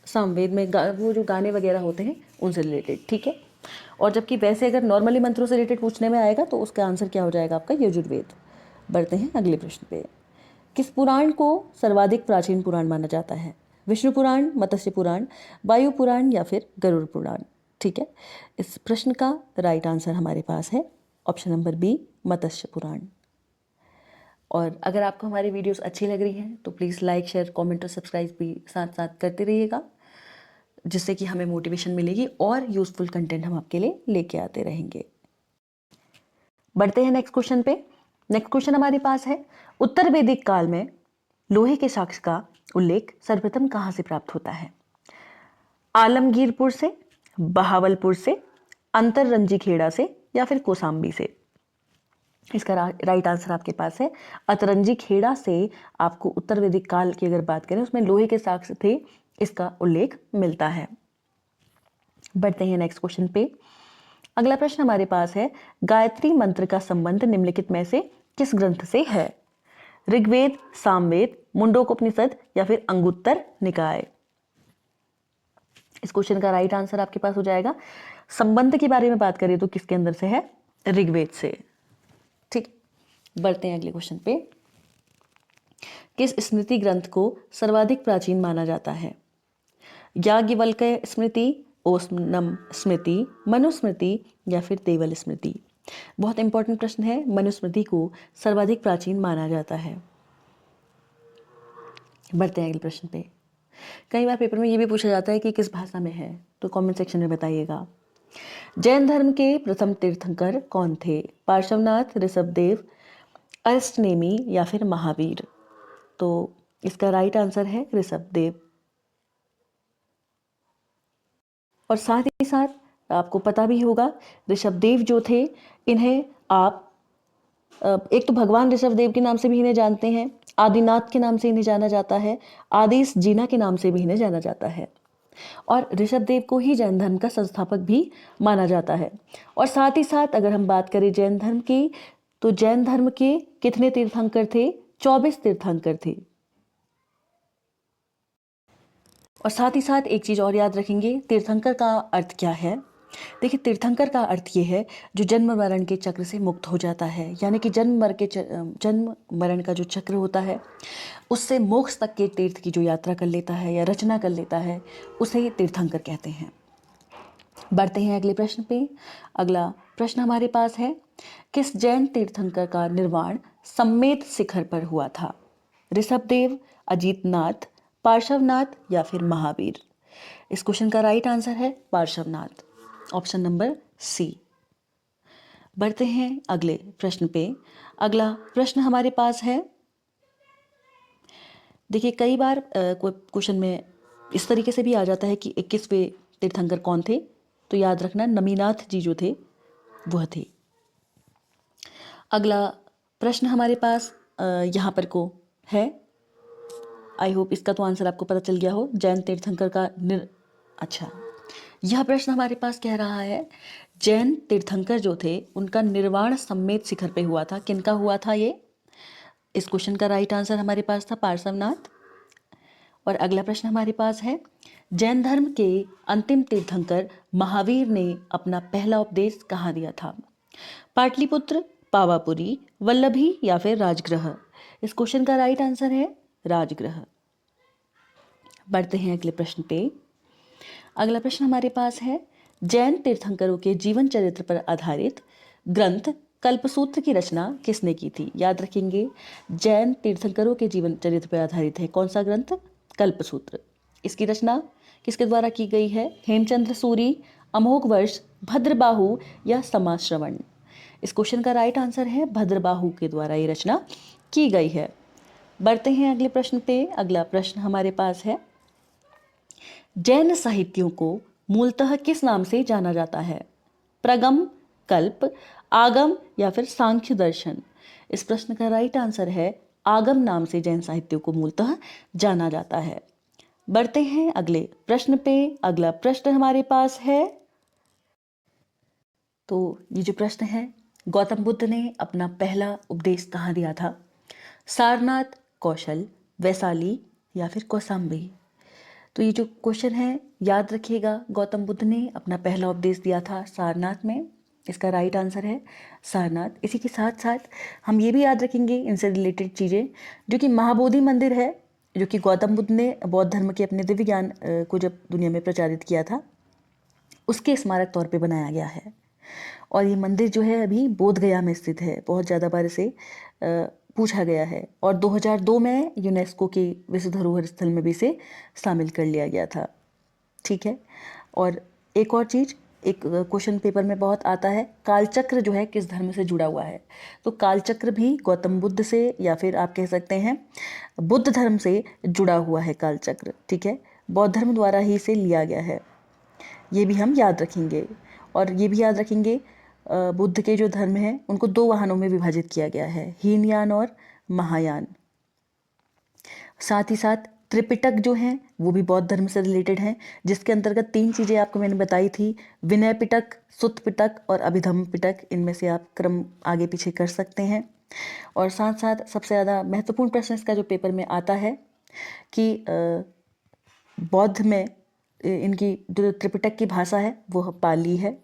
सामवेद में, वो जो गाने वगैरह होते हैं उनसे रिलेटेड। ठीक है, और जबकि वैसे अगर नॉर्मली मंत्रों से रिलेटेड पूछने में आएगा तो उसका आंसर क्या हो जाएगा आपका, यजुर्वेद। बढ़ते हैं अगले प्रश्न पे। किस पुराण को सर्वाधिक प्राचीन पुराण माना जाता है, विष्णु पुराण, मत्स्य पुराण, वायु पुराण या फिर गरुड़ पुराण? ठीक है, इस प्रश्न का राइट आंसर हमारे पास है ऑप्शन नंबर बी, मत्स्य पुराण। और अगर आपको हमारी वीडियोस अच्छी लग रही हैं तो प्लीज़ लाइक, शेयर, कमेंट और सब्सक्राइब भी साथ साथ करते रहिएगा, जिससे कि हमें मोटिवेशन मिलेगी और यूज़फुल कंटेंट हम आपके लिए लेके आते रहेंगे। बढ़ते हैं नेक्स्ट क्वेश्चन पे। नेक्स्ट क्वेश्चन हमारे पास है, उत्तर वैदिक काल में लोहे के साक्ष्य का उल्लेख सर्वप्रथम कहाँ से प्राप्त होता है? आलमगीरपुर से, बहावलपुर से, अंतररंजी खेड़ा से या फिर कौसाम्बी से? इसका राइट आंसर आपके पास है अतरंजी खेड़ा से। आपको उत्तर वैदिक काल की अगर बात करें उसमें लोहे के साक्ष्य थे, इसका उल्लेख मिलता है। बढ़ते हैं नेक्स्ट क्वेश्चन पे। अगला प्रश्न हमारे पास है, गायत्री मंत्र का संबंध निम्नलिखित में से किस ग्रंथ से है? ऋग्वेद, सामवेद, मुंडकोपनिषद या फिर अंगुत्तर निकाय? इस क्वेश्चन का राइट आंसर आपके पास हो जाएगा, संबंध के बारे में बात करें तो किसके अंदर से है, ऋग्वेद से। ठीक, बढ़ते हैं अगले क्वेश्चन पे। किस स्मृति ग्रंथ को सर्वाधिक प्राचीन माना जाता है? याज्ञवल्क्य स्मृति, ओस्मनम स्मृति, मनुस्मृति या फिर देवल स्मृति? बहुत इंपॉर्टेंट प्रश्न है, मनुस्मृति को सर्वाधिक प्राचीन माना जाता है। बढ़ते हैं अगले प्रश्न पे। कई बार पेपर में ये भी पूछा जाता है कि किस भाषा में है, तो कमेंट सेक्शन में बताइएगा। जैन धर्म के प्रथम तीर्थंकर कौन थे? पार्श्वनाथ, ऋषभदेव, अष्टनेमी या फिर महावीर? तो इसका राइट आंसर है ऋषभदेव। और साथ ही साथ आपको पता भी होगा ऋषभदेव जो थे, इन्हें आप एक तो भगवान ऋषभदेव के नाम से भी इन्हें जानते हैं, आदिनाथ के नाम से इन्हें जाना जाता है, आदिश जीना के नाम से भी इन्हें जाना जाता है, और ऋषभदेव को ही जैन धर्म का संस्थापक भी माना जाता है। और साथ ही साथ अगर हम बात करें जैन धर्म की, तो जैन धर्म के कितने तीर्थंकर थे? 24 तीर्थंकर थे। और साथ ही साथ एक चीज़ और याद रखेंगे, तीर्थंकर का अर्थ क्या है? देखिए, तीर्थंकर का अर्थ ये है जो जन्म मरण के चक्र से मुक्त हो जाता है, यानी कि जन्म मरण का जो चक्र होता है उससे मोक्ष तक के तीर्थ की जो यात्रा कर लेता है या रचना कर लेता है, उसे तीर्थंकर कहते हैं। बढ़ते हैं अगले प्रश्न पे। अगला प्रश्न हमारे पास है, किस जैन तीर्थंकर का निर्वाण सम्मेद शिखर पर हुआ था? ऋषभदेव, अजीतनाथ, पार्श्वनाथ या फिर महावीर? इस क्वेश्चन का राइट आंसर है पार्श्वनाथ, ऑप्शन नंबर सी। बढ़ते हैं अगले प्रश्न पे। अगला प्रश्न हमारे पास है, देखिए कई बार कोई क्वेश्चन में इस तरीके से भी आ जाता है कि 21वें तीर्थंकर कौन थे, तो याद रखना नमीनाथ जी जो थे वह थे। अगला प्रश्न हमारे पास यहाँ पर को है, आई होप इसका तो आंसर आपको पता चल गया हो, जैन तीर्थंकर का अच्छा, यह प्रश्न हमारे पास कह रहा है जैन तीर्थंकर जो थे उनका निर्वाण सम्मेद शिखर पे हुआ था। किनका हुआ था ये? इस क्वेश्चन का राइट आंसर हमारे पास था पार्श्वनाथ। और अगला प्रश्न हमारे पास है, जैन धर्म के अंतिम तीर्थंकर महावीर ने अपना पहला उपदेश कहाँ दिया था? पाटलिपुत्र, पावापुरी, वल्लभी या फिर राजगृह? इस क्वेश्चन का राइट आंसर है राजगृह। बढ़ते हैं अगले प्रश्न पे। अगला प्रश्न हमारे पास है, जैन तीर्थंकरों के जीवन चरित्र पर आधारित ग्रंथ कल्पसूत्र की रचना किसने की थी? याद रखेंगे, जैन तीर्थंकरों के जीवन चरित्र पर आधारित है कौन सा ग्रंथ? कल्पसूत्र। इसकी रचना किसके द्वारा की गई है? हेमचंद्र सूरी, अमोघवर्ष, भद्रबाहु या समाश्रवण? इस क्वेश्चन का राइट आंसर है भद्रबाहु के द्वारा ये रचना की गई है। बढ़ते हैं अगले प्रश्न पे। अगला प्रश्न हमारे पास है, जैन साहित्यों को मूलतः किस नाम से जाना जाता है? प्रगम, कल्प, आगम या फिर सांख्य दर्शन? इस प्रश्न का राइट आंसर है आगम नाम से जैन साहित्यों को मूलतः जाना जाता है। बढ़ते हैं अगले प्रश्न पे। अगला प्रश्न हमारे पास है, तो ये जो प्रश्न है, गौतम बुद्ध ने अपना पहला उपदेश कहाँ दिया था? सारनाथ, कौशल, वैशाली या फिर कौशाम्बी? तो ये जो क्वेश्चन है, याद रखिएगा, गौतम बुद्ध ने अपना पहला उपदेश दिया था सारनाथ में। इसका राइट आंसर है सारनाथ। इसी के साथ साथ हम ये भी याद रखेंगे इनसे रिलेटेड चीज़ें, जो कि महाबोधि मंदिर है, जो कि गौतम बुद्ध ने बौद्ध धर्म के अपने दिव्य ज्ञान को जब दुनिया में प्रचारित किया था, उसके स्मारक तौर पे बनाया गया है। और ये मंदिर जो है अभी बोध गया में स्थित है। बहुत ज़्यादा बार इसे पूछा गया है और 2002 में यूनेस्को के विश्व धरोहर स्थल में भी इसे शामिल कर लिया गया था। ठीक है। और एक और चीज़, एक क्वेश्चन पेपर में बहुत आता है, कालचक्र जो है किस धर्म से जुड़ा हुआ है? तो कालचक्र भी गौतम बुद्ध से या फिर आप कह सकते हैं बुद्ध धर्म से जुड़ा हुआ है कालचक्र। ठीक है, बौद्ध धर्म द्वारा ही इसे लिया गया है। ये भी हम याद रखेंगे। और ये भी याद रखेंगे, बुद्ध के जो धर्म हैं उनको 2 वाहनों में विभाजित किया गया है, हीनयान और महायान। साथ ही साथ त्रिपिटक जो हैं वो भी बौद्ध धर्म से रिलेटेड हैं, जिसके अंतर्गत 3 चीज़ें आपको मैंने बताई थी, विनय पिटक, सुत्त पिटक और अभिधम्म पिटक। इनमें से आप क्रम आगे पीछे कर सकते हैं। और साथ साथ सबसे ज़्यादा महत्वपूर्ण प्रश्न इसका जो पेपर में आता है कि बौद्ध में इनकी जो त्रिपिटक की भाषा है वो पाली है,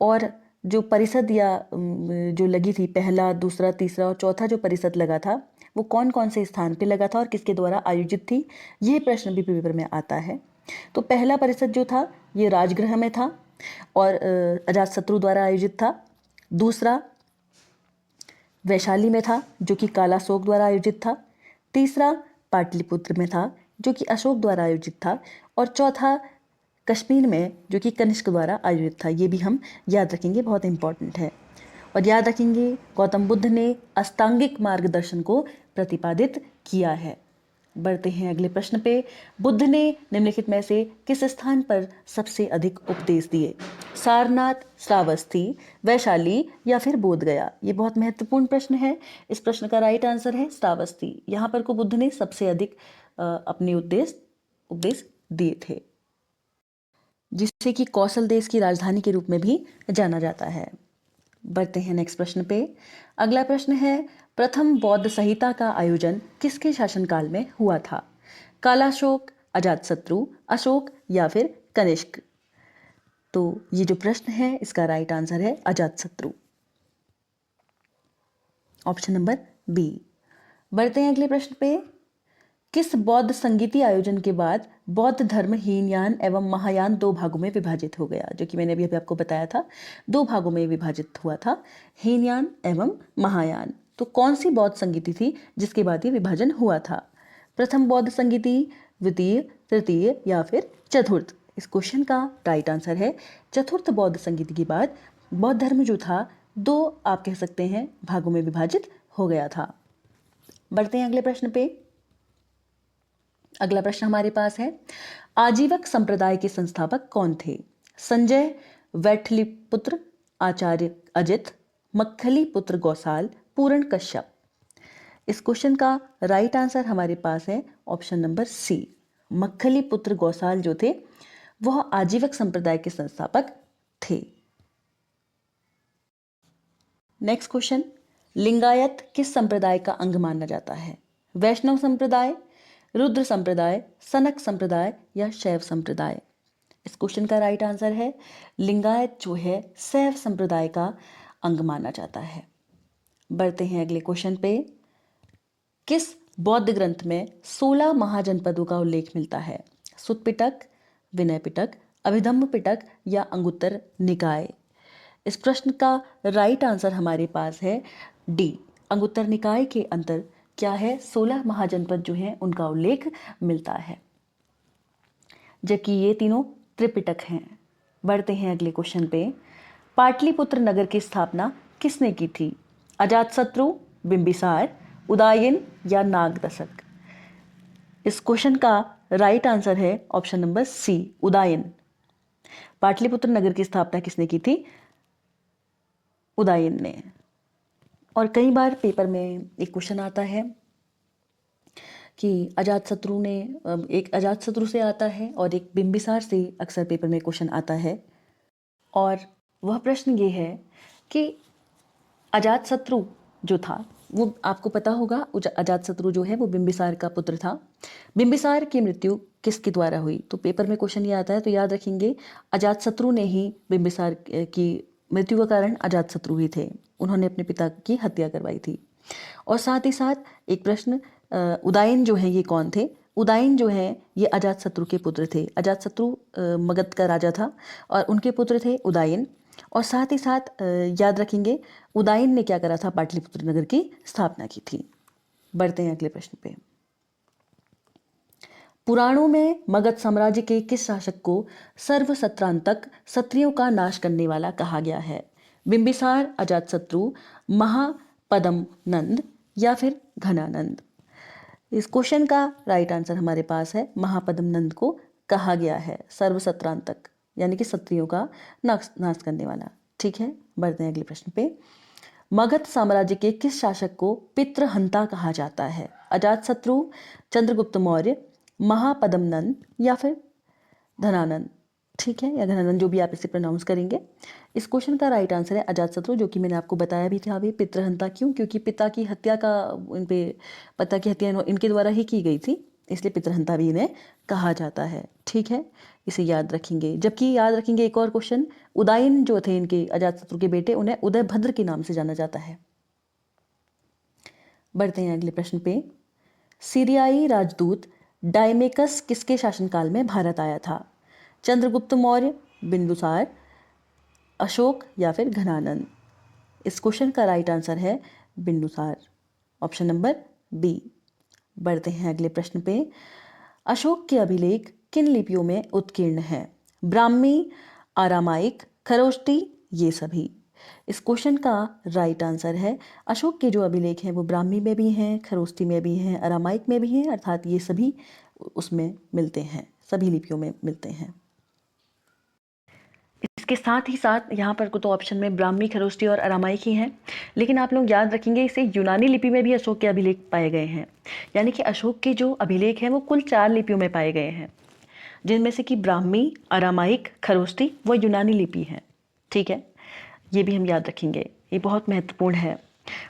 और जो परिषद या जो लगी थी, पहला, दूसरा, तीसरा और चौथा जो परिषद लगा था, वो कौन कौन से स्थान पे लगा था और किसके द्वारा आयोजित थी, यह प्रश्न भी पेपर में आता है। तो पहला परिषद जो था ये राजगृह में था और अजातशत्रु द्वारा आयोजित था। दूसरा वैशाली में था, जो कि कालाशोक द्वारा आयोजित था। तीसरा पाटलिपुत्र में था, जो कि अशोक द्वारा आयोजित था। और चौथा कश्मीर में, जो कि कनिष्क द्वारा आयोजित था। ये भी हम याद रखेंगे, बहुत इंपॉर्टेंट है। और याद रखेंगे, गौतम बुद्ध ने अष्टांगिक मार्गदर्शन को प्रतिपादित किया है। बढ़ते हैं अगले प्रश्न पे। बुद्ध ने निम्नलिखित में से किस स्थान पर सबसे अधिक उपदेश दिए? सारनाथ, श्रावस्ती, वैशाली या फिर बोध गया? ये बहुत महत्वपूर्ण प्रश्न है। इस प्रश्न का राइट आंसर है श्रावस्ती। यहाँ पर को बुद्ध ने सबसे अधिक अपने उपदेश दिए थे, जिसे कि कौशल देश की राजधानी के रूप में भी जाना जाता है। बढ़ते हैं नेक्स्ट प्रश्न पे। अगला प्रश्न है, प्रथम बौद्ध संहिता का आयोजन किसके शासनकाल में हुआ था? कालाशोक, अजातशत्रु, अशोक या फिर कनिष्क? तो ये जो प्रश्न है इसका राइट आंसर है अजातशत्रु, ऑप्शन नंबर बी। बढ़ते हैं अगले प्रश्न पे। किस बौद्ध संगीति आयोजन के बाद बौद्ध धर्म हीनयान एवं महायान 2 भागों में विभाजित हो गया? जो कि मैंने अभी आपको बताया था, 2 भागों में विभाजित हुआ था, हीनयान एवं महायान। तो कौन सी बौद्ध संगीति थी जिसके बाद ये विभाजन हुआ था? प्रथम बौद्ध संगीति, द्वितीय, तृतीय या फिर चतुर्थ? इस क्वेश्चन का राइट आंसर है चतुर्थ बौद्ध संगीति के बाद बौद्ध धर्म जो था 2 आप कह सकते हैं भागों में विभाजित हो गया था। बढ़ते हैं अगले प्रश्न पे। अगला प्रश्न हमारे पास है, आजीवक संप्रदाय के संस्थापक कौन थे? संजय, वैठलीपुत्र, आचार्य अजित, मक्खलीपुत्र गौसाल, पूर्ण कश्यप? इस क्वेश्चन का राइट आंसर हमारे पास है ऑप्शन नंबर सी। मक्खलीपुत्र गौसाल जो थे वह आजीवक संप्रदाय के संस्थापक थे। नेक्स्ट क्वेश्चन, लिंगायत किस संप्रदाय का अंग माना जाता है? वैष्णव संप्रदाय, रुद्र संप्रदाय, सनक संप्रदाय या शैव संप्रदाय? इस क्वेश्चन का राइट आंसर है लिंगायत जो है शैव संप्रदाय का अंग माना जाता है। बढ़ते हैं अगले क्वेश्चन पे। किस बौद्ध ग्रंथ में 16 महाजनपदों का उल्लेख मिलता है? सुत्त पिटक, विनय पिटक, अभिधम्म पिटक या अंगुत्तर निकाय? इस प्रश्न का राइट आंसर हमारे पास है डी, अंगुत्तर निकाय के अंतर क्या है 16 महाजनपद जो हैं उनका उल्लेख मिलता है, जबकि ये तीनों त्रिपिटक हैं। बढ़ते हैं अगले क्वेश्चन पे। पाटलिपुत्र नगर की स्थापना किसने की थी? अजातशत्रु, बिंबिसार, उदयन या नागदशक? इस क्वेश्चन का राइट आंसर है option number C, Udayan. Pataliputra नगर की स्थापना किसने की थी? उदयन ने। और कई बार पेपर में एक क्वेश्चन आता है कि अजातशत्रु ने, एक अजातशत्रु से आता है और एक बिंबिसार से अक्सर पेपर में क्वेश्चन आता है। और वह प्रश्न ये है कि अजातशत्रु जो था वो आपको पता होगा, अजातशत्रु जो है वो बिंबिसार का पुत्र था। बिंबिसार की मृत्यु किसके द्वारा हुई? तो पेपर में क्वेश्चन ये आता है, तो याद रखेंगे अजातशत्रु ने ही बिंबिसार की मृत्यु का कारण अजातशत्रु ही थे, उन्होंने अपने पिता की हत्या करवाई थी। और साथ ही साथ एक प्रश्न, उदयन जो है ये कौन थे? उदयन जो है ये अजातशत्रु के पुत्र थे। अजातशत्रु मगध का राजा था और उनके पुत्र थे उदयन। और साथ ही साथ याद रखेंगे उदयन ने क्या करा था? पाटलिपुत्र नगर की स्थापना की थी। बढ़ते हैं अगले प्रश्न पे। पुराणों में मगध साम्राज्य के किस शासक को सर्वसत्रांतक, क्षत्रियों का नाश करने वाला कहा गया है? बिंबिसार, अजातशत्रु, महापद्म नंद या फिर घनानंद? इस क्वेश्चन का राइट आंसर हमारे पास है महापद्म नंद को कहा गया है सर्वसत्रांतक, यानी कि क्षत्रियों का नाश करने वाला। ठीक है, बढ़ते हैं अगले प्रश्न पे। मगध साम्राज्य के किस शासक को पितृहंता कहा जाता है? अजातशत्रु, चंद्रगुप्त मौर्य, महापद्म नंद या फिर धनानंद? ठीक है, या घनानंद, जो भी आप इसे प्रोनाउंस करेंगे। इस क्वेश्चन का राइट आंसर है अजातशत्रु, जो कि मैंने आपको बताया भी था अभी। पितृहंता क्यों? क्योंकि पिता की हत्या इनके द्वारा ही की गई थी, इसलिए पितृहंता भी इन्हें कहा जाता है। ठीक है, इसे याद रखेंगे। जबकि याद रखेंगे एक और क्वेश्चन, उदयन जो थे इनके अजातशत्रु के बेटे, उन्हें उदयभद्र के नाम से जाना जाता है। बढ़ते हैं अगले प्रश्न पे। सीरियाई राजदूत डायमेकस किसके शासनकाल में भारत आया था? चंद्रगुप्त मौर्य, बिंदुसार, अशोक या फिर घनानंद? इस क्वेश्चन का राइट आंसर है बिंदुसार, ऑप्शन नंबर बी। बढ़ते हैं अगले प्रश्न पे। अशोक के अभिलेख किन लिपियों में उत्कीर्ण हैं? ब्राह्मी, आरामाइक, खरोष्टी, ये सभी? इस क्वेश्चन का राइट आंसर है अशोक के जो अभिलेख हैं वो ब्राह्मी में भी हैं, खरोष्टी में भी हैं, आरामाइक में भी हैं, अर्थात ये सभी उसमें मिलते हैं, सभी लिपियों में मिलते हैं। इसके साथ ही साथ यहाँ पर तो ऑप्शन में ब्राह्मी, खरोष्टी और अरामाइक ही हैं, लेकिन आप लोग याद रखेंगे इसे यूनानी लिपि में भी अशोक के अभिलेख पाए गए हैं। यानी कि अशोक के जो अभिलेख हैं वो कुल 4 लिपियों में पाए गए हैं, जिनमें से कि ब्राह्मी, अरामाइक, खरोष्टी व यूनानी लिपि है। ठीक है, ये भी हम याद रखेंगे, ये बहुत महत्वपूर्ण है।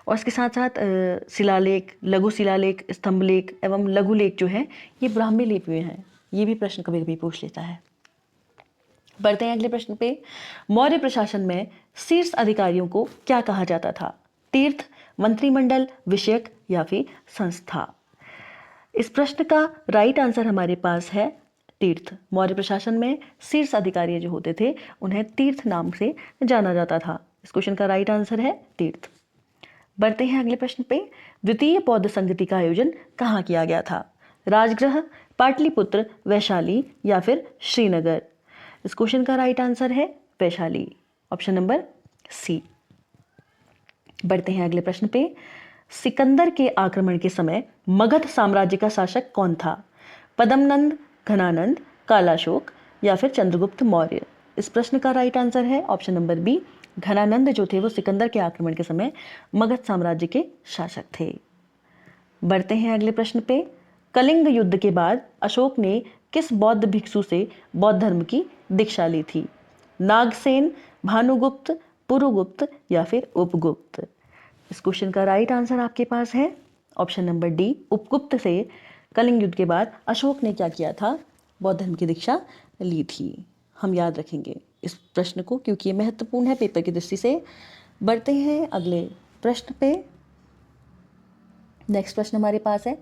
और इसके साथ साथ शिलालेख, लघु शिलालेख, स्तंभलेख एवं लघुलेख जो है ये ब्राह्मी लिपि में हैं। ये भी प्रश्न कभी कभी पूछ लेता है। बढ़ते हैं अगले प्रश्न पे। मौर्य प्रशासन में शीर्ष अधिकारियों को क्या कहा जाता था? तीर्थ, मंत्रिमंडल, विषयक या फिर संस्था? इस प्रश्न का राइट आंसर हमारे पास है तीर्थ। मौर्य प्रशासन में शीर्ष अधिकारी जो होते थे उन्हें तीर्थ नाम से जाना जाता था। इस क्वेश्चन का राइट आंसर है तीर्थ। बढ़ते हैं अगले प्रश्न पे। द्वितीय बौद्ध संगति का आयोजन कहाँ किया गया था? राजगृह, पाटलिपुत्र, वैशाली या फिर श्रीनगर? इस क्वेश्चन का राइट आंसर है वैशाली, ऑप्शन नंबर सी। बढ़ते हैं अगले प्रश्न पे। सिकंदर के आक्रमण के समय मगध साम्राज्य का शासक कौन था? पद्मनंद, घनानंद, कालाशोक या फिर चंद्रगुप्त मौर्य? इस प्रश्न का राइट आंसर है ऑप्शन नंबर बी, घनानंद जो थे वो सिकंदर के आक्रमण के समय मगध साम्राज्य के शासक थे। बढ़ते हैं अगले प्रश्न पे। कलिंग युद्ध के बाद अशोक ने किस बौद्ध भिक्षु से बौद्ध धर्म की दीक्षा ली थी? नागसेन, भानुगुप्त, पुरुगुप्त या फिर उपगुप्त? इस क्वेश्चन का राइट आंसर आपके पास है ऑप्शन नंबर डी। उपगुप्त से कलिंग युद्ध के बाद अशोक ने क्या किया था? बौद्ध धर्म की दीक्षा ली थी। हम याद रखेंगे इस प्रश्न को क्योंकि ये महत्वपूर्ण है पेपर की दृष्टि से। बढ़ते हैं अगले प्रश्न पे। नेक्स्ट प्रश्न हमारे पास है,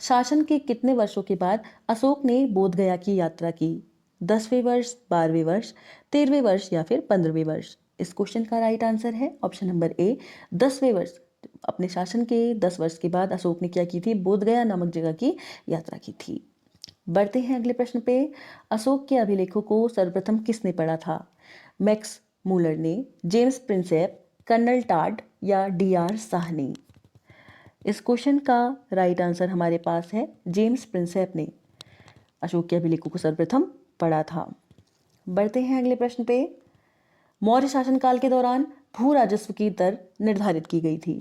शासन के कितने वर्षों के बाद अशोक ने बोध गया की यात्रा की? 10वें वर्ष, 12वें वर्ष, 13वें वर्ष या फिर 15वें वर्ष? इस क्वेश्चन का राइट आंसर है ऑप्शन नंबर ए, 10वें वर्ष। अपने शासन के 10 वर्ष के बाद अशोक ने क्या की थी? बोध गया नामक जगह की यात्रा की थी। बढ़ते हैं अगले प्रश्न पे। अशोक के अभिलेखों को सर्वप्रथम किसने पढ़ा था? मैक्स मूलर ने, जेम्स प्रिंसेप, कर्नल टाड या डी.आर. शाह ने? इस क्वेश्चन का राइट आंसर हमारे पास है जेम्स प्रिंसेप ने अशोक के अभिलेखों को सर्वप्रथम पढ़ा था। बढ़ते हैं अगले प्रश्न पे। मौर्य शासनकाल के दौरान भू राजस्व की दर निर्धारित की गई थी?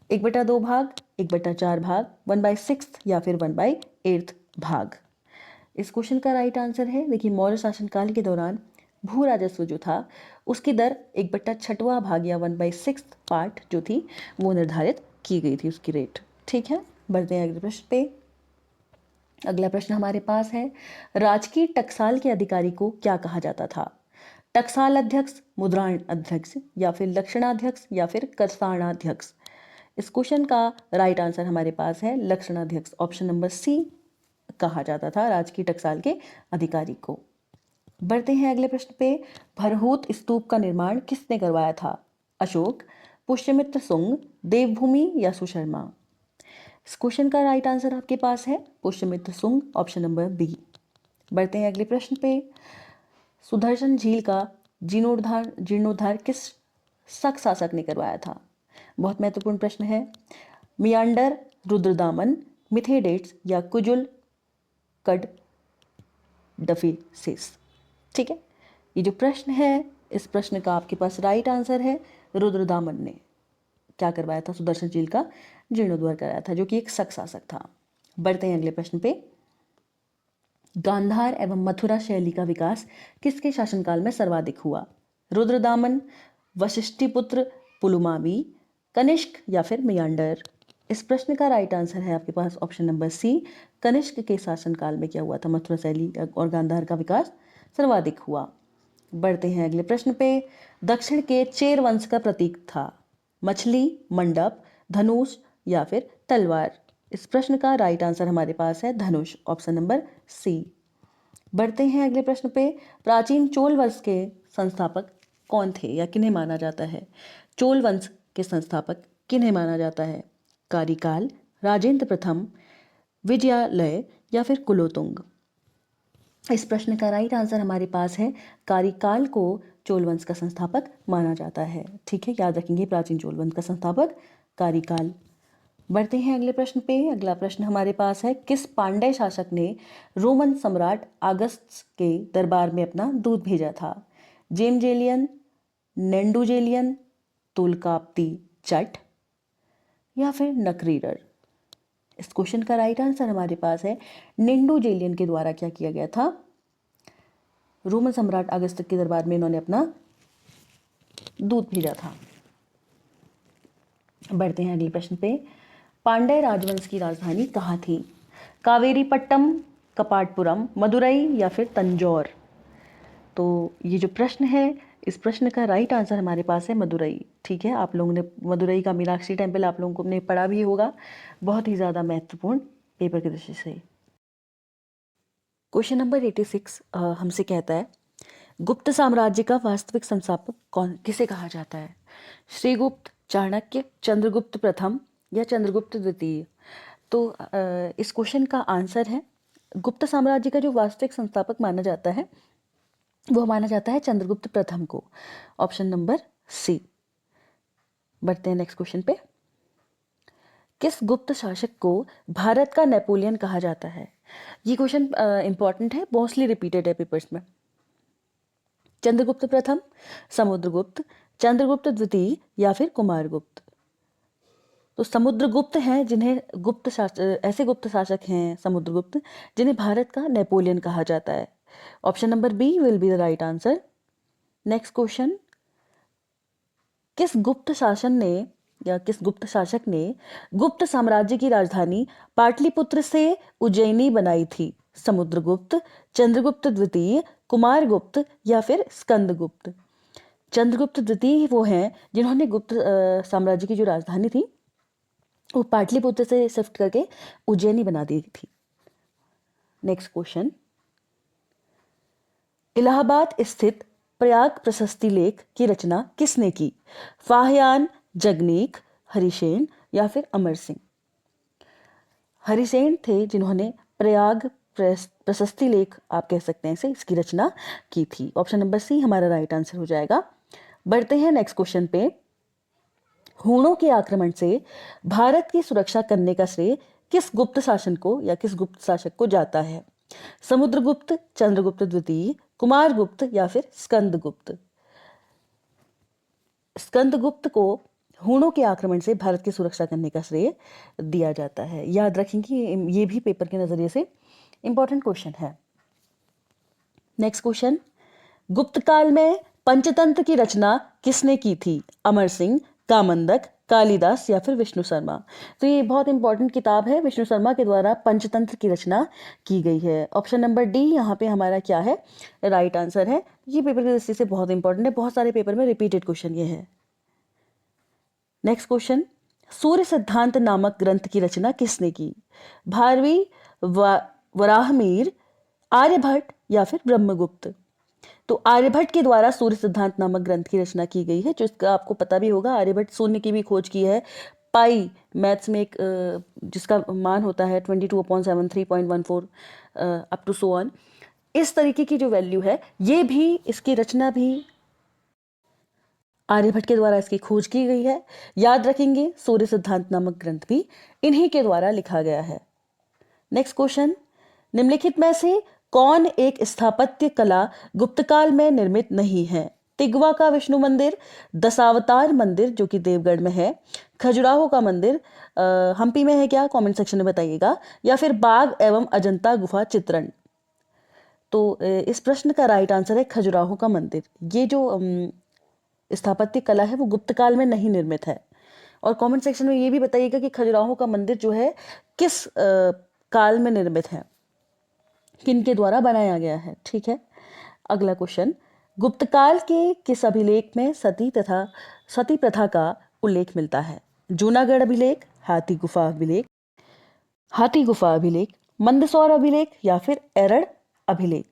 1/2 भाग, 1/4 भाग, 1/6 या फिर 1/8 भाग? इस क्वेश्चन का राइट आंसर है, देखिए मौर्य शासनकाल के दौरान भू राजस्व जो था उसकी दर 1/6 भाग या 1/6 पार्ट जो थी वो निर्धारित की गई थी उसकी रेट। ठीक है, बढ़ते हैं अगले प्रश्न पे। अगला प्रश्न हमारे पास है, राजकीय टकसाल के अधिकारी को क्या कहा जाता था? टकसाल अध्यक्ष, मुद्रायण अध्यक्ष या फिर लक्षणाध्यक्ष या फिर कर्षाणाध्यक्ष? इस क्वेश्चन का राइट आंसर हमारे पास है लक्षणाध्यक्ष, ऑप्शन नंबर सी कहा जाता था राजकीय टकसाल के अधिकारी को। बढ़ते हैं अगले प्रश्न पे। भरहूत स्तूप का निर्माण किसने करवाया था? अशोक, पुष्यमित्र सुंग, देवभूमि या सुशर्मा? इस क्वेश्चन का राइट आंसर आपके पास है पुष्यमित्र सुंग, ऑप्शन नंबर बी। बढ़ते हैं अगले प्रश्न पे। सुदर्शन झील का जीर्णोद्धार किस शक शासक ने करवाया था? बहुत महत्वपूर्ण प्रश्न है। मियांडर, रुद्रदामन, मिथेडेट्स या कुजुल कड डफिसिस? ठीक है, ये जो प्रश्न है इस प्रश्न का आपके पास राइट आंसर है रुद्रदामन ने क्या करवाया था? सुदर्शन झील का जीर्णोद्धार कराया था, जो कि एक शक शासक था। बढ़ते हैं अगले प्रश्न पे। गांधार एवं मथुरा शैली का विकास किसके शासनकाल में सर्वाधिक हुआ? रुद्रदामन, वशिष्ठिपुत्र पुलुमावी, कनिष्क या फिर मियांडर? इस प्रश्न का राइट आंसर है आपके पास ऑप्शन नंबर सी, कनिष्क के शासनकाल में क्या हुआ था? मथुरा शैली और गांधार का विकास सर्वाधिक हुआ। बढ़ते हैं अगले प्रश्न पे। दक्षिण के चेर वंश का प्रतीक था? मछली, मंडप, धनुष या फिर तलवार? इस प्रश्न का राइट आंसर हमारे पास है धनुष, ऑप्शन नंबर सी। बढ़ते हैं अगले प्रश्न पे। प्राचीन चोल वंश के संस्थापक कौन थे या किन्हें माना जाता है? चोल वंश के संस्थापक किन्हें माना जाता है? कारिकाल, राजेंद्र प्रथम, विजयालय या फिर कुलोतुंग? इस प्रश्न का राइट आंसर हमारे पास है कारिकाल को चोल वंश का संस्थापक माना जाता है। ठीक है, याद रखेंगे प्राचीन चोल वंश का संस्थापक कारिकाल। बढ़ते हैं अगले प्रश्न पे। अगला प्रश्न हमारे पास है, किस पांड्य शासक ने रोमन सम्राट अगस्टस के दरबार में अपना दूत भेजा था? जेमजेलियन, नेंडुजेलियन, तोलकाप्ती चट या फिर नकरीरर? इस क्वेश्चन का राइट आंसर हमारे पास है नेंडुजेलियन के द्वारा क्या किया गया था? रोमन सम्राट अगस्त के दरबार में इन्होंने अपना दूत भेजा था। बढ़ते हैं अगले प्रश्न पे। पांड्य राजवंश की राजधानी कहाँ थी? कावेरीपट्टम, कपाटपुरम, मदुरई या फिर तंजौर? तो ये जो प्रश्न है इस प्रश्न का राइट आंसर हमारे पास है मदुरई। ठीक है, आप लोगों ने मदुरई का मीनाक्षी टेम्पल आप लोगों को ने पढ़ा भी होगा, बहुत ही ज़्यादा महत्वपूर्ण पेपर की दृष्टि से। क्वेश्चन नंबर 86 हमसे कहता है, गुप्त साम्राज्य का वास्तविक संस्थापक कौन किसे कहा जाता है? श्रीगुप्त, चाणक्य, चंद्रगुप्त प्रथम या चंद्रगुप्त द्वितीय? तो इस क्वेश्चन का आंसर है गुप्त साम्राज्य का जो वास्तविक संस्थापक माना जाता है वो माना जाता है चंद्रगुप्त प्रथम को, ऑप्शन नंबर सी। बढ़ते हैं नेक्स्ट क्वेश्चन पे। किस गुप्त शासक को भारत का नेपोलियन कहा जाता है? ये क्वेश्चन इंपॉर्टेंट है, मोस्टली रिपीटेड है पेपर्स में। चंद्रगुप्त प्रथम, समुद्रगुप्त, चंद्रगुप्त द्वितीय या फिर कुमारगुप्त? तो समुद्रगुप्त हैं जिन्हें ऐसे गुप्त शासक हैं समुद्रगुप्त जिन्हें भारत का नेपोलियन कहा जाता है। Option number B will be the right answer. Next question, किस गुप्त शासन ने या किस गुप्त शासक ने गुप्त साम्राज्य की राजधानी पाटलिपुत्र से उज्जैनी बनाई थी? समुद्रगुप्त, चंद्रगुप्त द्वितीय, कुमारगुप्त या फिर स्कंदगुप्त? चंद्रगुप्त द्वितीय वो हैं जिन्होंने गुप्त साम्राज्य की जो राजधानी थी वो पाटलिपुत्र से शिफ्ट करके उज्जैनी बना दी थी। नेक्स्ट क्वेश्चन, इलाहाबाद स्थित प्रयाग प्रशस्ति लेख की रचना किसने की? फाहियान, जगनीक, हरिसेन या फिर अमर सिंह? हरिसेन थे जिन्होंने प्रयाग प्रशस्ति लेख, आप कह सकते हैं इसे, इसकी रचना की थी। ऑप्शन नंबर सी हमारा राइट आंसर हो जाएगा। बढ़ते हैं नेक्स्ट क्वेश्चन पे। हूणों के आक्रमण से भारत की सुरक्षा करने का श्रेय किस गुप्त शासन को या किस गुप्त शासक को जाता है? समुद्रगुप्त, चंद्रगुप्त द्वितीय, कुमारगुप्त या फिर स्कंदगुप्त? स्कंदगुप्त को हूणों के आक्रमण से भारत की सुरक्षा करने का श्रेय दिया जाता है। याद रखेंगे, ये भी पेपर के नजरिए से इंपॉर्टेंट क्वेश्चन है। नेक्स्ट क्वेश्चन, गुप्त काल में पंचतंत्र की रचना किसने की थी? अमर सिंह, कामंदक, कालिदास या फिर विष्णु शर्मा? तो ये बहुत इंपॉर्टेंट किताब है, विष्णु शर्मा के द्वारा पंचतंत्र की रचना की गई है। ऑप्शन नंबर डी यहाँ पे हमारा क्या है, राइट आंसर है। ये पेपर की दृष्टि से बहुत इंपॉर्टेंट है, बहुत सारे पेपर में रिपीटेड क्वेश्चन ये है। नेक्स्ट क्वेश्चन, सूर्य सिद्धांत नामक ग्रंथ की रचना किसने की? भारवी, वराहमिहिर, आर्यभट्ट या फिर ब्रह्मगुप्त? तो आर्यभट्ट के द्वारा सूर्य सिद्धांत नामक ग्रंथ की रचना की गई है, जिसका आपको पता भी होगा। आर्यभट्ट शून्य की भी खोज की है। पाई मैथ्स में एक जिसका मान होता है 22/73.14 अप टू सो ऑन, इस तरीके की जो वैल्यू है, ये भी, इसकी रचना भी आर्यभट्ट के द्वारा इसकी खोज की गई है। याद रखेंगे, सूर्य सिद्धांत नामक ग्रंथ भी इन्हीं के द्वारा लिखा गया है। नेक्स्ट क्वेश्चन, निम्नलिखित में से कौन एक स्थापत्य कला गुप्तकाल में निर्मित नहीं है? तिगवा का विष्णु मंदिर, दशावतार मंदिर जो कि देवगढ़ में है, खजुराहो का मंदिर हम्पी में है क्या, कमेंट सेक्शन में बताइएगा, या फिर बाघ एवं अजंता गुफा चित्रण? तो इस प्रश्न का राइट आंसर है खजुराहो का मंदिर। ये जो स्थापत्य कला है वो गुप्त काल में नहीं निर्मित है। और कमेंट सेक्शन में ये भी बताइएगा कि खजुराहो का मंदिर जो है किस काल में निर्मित है, किन के द्वारा बनाया गया है। ठीक है, अगला क्वेश्चन, गुप्त काल के किस अभिलेख में सती प्रथा का उल्लेख मिलता है? जूनागढ़ अभिलेख, हाथी गुफा अभिलेख, मंदसौर अभिलेख या फिर एरड़ अभिलेख?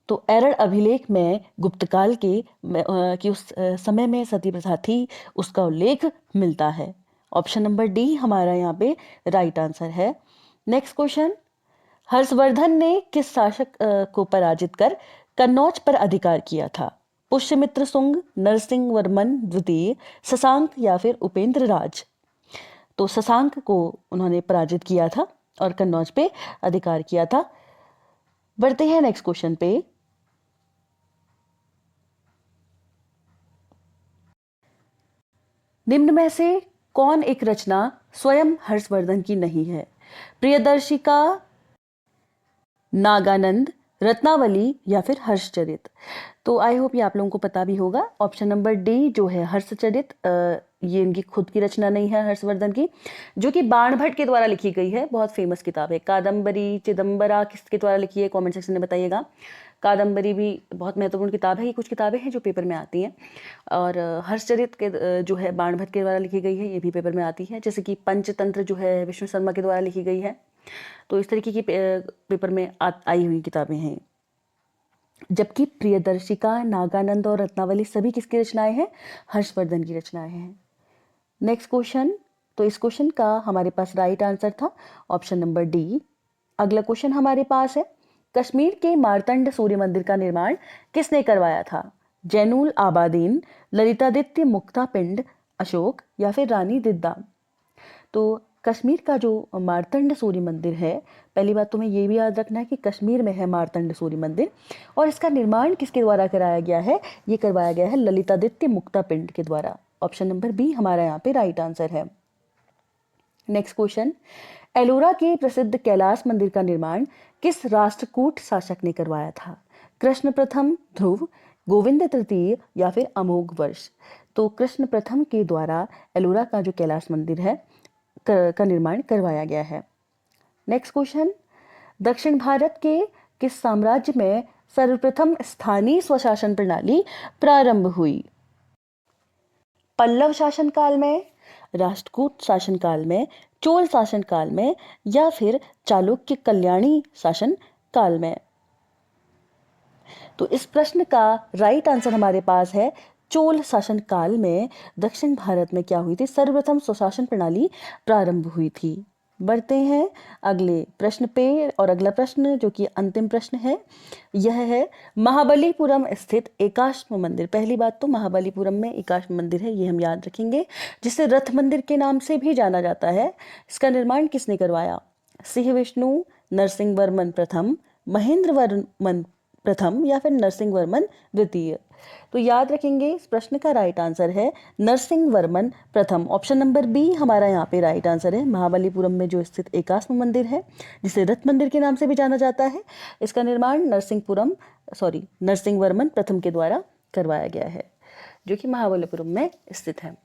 तो एरड़ अभिलेख में गुप्त काल कि उस समय में सती प्रथा थी, उसका उल्लेख मिलता है। ऑप्शन नंबर डी हमारा यहाँ पे राइट आंसर है। नेक्स्ट क्वेश्चन, हर्षवर्धन ने किस शासक को पराजित कर कन्नौज पर अधिकार किया था? पुष्यमित्र सुंग, नरसिंह वर्मन द्वितीय, शशांक या फिर उपेंद्र राज? तो शशांक को उन्होंने पराजित किया था और कन्नौज पे अधिकार किया था। बढ़ते हैं नेक्स्ट क्वेश्चन पे। निम्न में से कौन एक रचना स्वयं हर्षवर्धन की नहीं है? प्रियदर्शिका, नागानंद, रत्नावली या फिर हर्षचरित? तो आई होप ये आप लोगों को पता भी होगा। ऑप्शन नंबर डी जो है हर्षचरित, ये इनकी खुद की रचना नहीं है हर्षवर्धन की, जो कि बाणभट्ट के द्वारा लिखी गई है। बहुत फेमस किताब है। कादम्बरी, चिदम्बरा किसके द्वारा लिखी है, कमेंट सेक्शन में बताइएगा। कादम्बरी भी बहुत महत्वपूर्ण किताब है। ये कुछ किताबें हैं जो पेपर में आती हैं। और हर्षचरित के जो है बाणभट्ट के द्वारा लिखी गई है, ये भी पेपर में आती है। जैसे कि पंचतंत्र जो है विष्णु शर्मा के द्वारा लिखी गई है। तो इस तरीके की पेपर में आई हुई किताबें हैं। जबकि प्रियदर्शिका, नागानंद और रत्नावली सभी किसकी रचनाएं हैं? हर्षवर्धन की रचनाएं हैं। नेक्स्ट क्वेश्चन, तो इस क्वेश्चन का हमारे पास राइट आंसर था ऑप्शन नंबर डी। अगला क्वेश्चन हमारे पास है, कश्मीर के मार्तंड सूर्य मंदिर का निर्माण किसने करवाया था? जैनुल आबादीन, ललितादित्य मुक्ता पिंड, अशोक या फिर रानी दिद्दा? तो कश्मीर का जो मार्तंड सूर्य मंदिर है, पहली बात तुम्हें ये भी याद रखना है कि कश्मीर में है मार्तंड सूर्य मंदिर, और इसका निर्माण किसके द्वारा कराया गया है? ये करवाया गया है ललितादित्य मुक्ता पिंड के द्वारा। ऑप्शन नंबर बी हमारा यहाँ पे राइट आंसर है। नेक्स्ट क्वेश्चन, एलोरा के प्रसिद्ध कैलाश मंदिर का निर्माण किस राष्ट्रकूट शासक ने करवाया था? कृष्ण प्रथम, ध्रुव, गोविंद तृतीय या फिर अमोघ वर्ष? तो कृष्ण प्रथम के द्वारा एलोरा का जो कैलाश मंदिर है का निर्माण करवाया गया है। नेक्स्ट क्वेश्चन, दक्षिण भारत के किस साम्राज्य में सर्वप्रथम स्थानीय स्वशासन प्रणाली प्रारंभ हुई? पल्लव शासनकाल में, राष्ट्रकूट शासनकाल में, चोल शासनकाल में या फिर चालुक्य कल्याणी शासन काल में? तो इस प्रश्न का राइट आंसर हमारे पास है चोल शासन काल में दक्षिण भारत में क्या हुई थी, सर्वप्रथम स्वशासन प्रणाली प्रारंभ हुई थी। बढ़ते हैं अगले प्रश्न पे, और अगला प्रश्न जो कि अंतिम प्रश्न है यह है महाबलीपुरम स्थित एकाश्म मंदिर। पहली बात तो महाबलीपुरम में एकाश्म मंदिर है, ये हम याद रखेंगे, जिसे रथ मंदिर के नाम से भी जाना जाता है। इसका निर्माण किसने करवाया? सिंह विष्णु, नरसिंह वर्मन प्रथम, महेंद्र वर्मन प्रथम या फिर नरसिंह वर्मन द्वितीय? तो याद रखेंगे इस प्रश्न का राइट आंसर है नरसिंह वर्मन प्रथम। ऑप्शन नंबर बी हमारा यहाँ पे राइट आंसर है। महाबलीपुरम में जो स्थित एकाश्म मंदिर है, जिसे रथ मंदिर के नाम से भी जाना जाता है, इसका निर्माण नरसिंह वर्मन प्रथम के द्वारा करवाया गया है, जो कि महाबलीपुरम में स्थित है।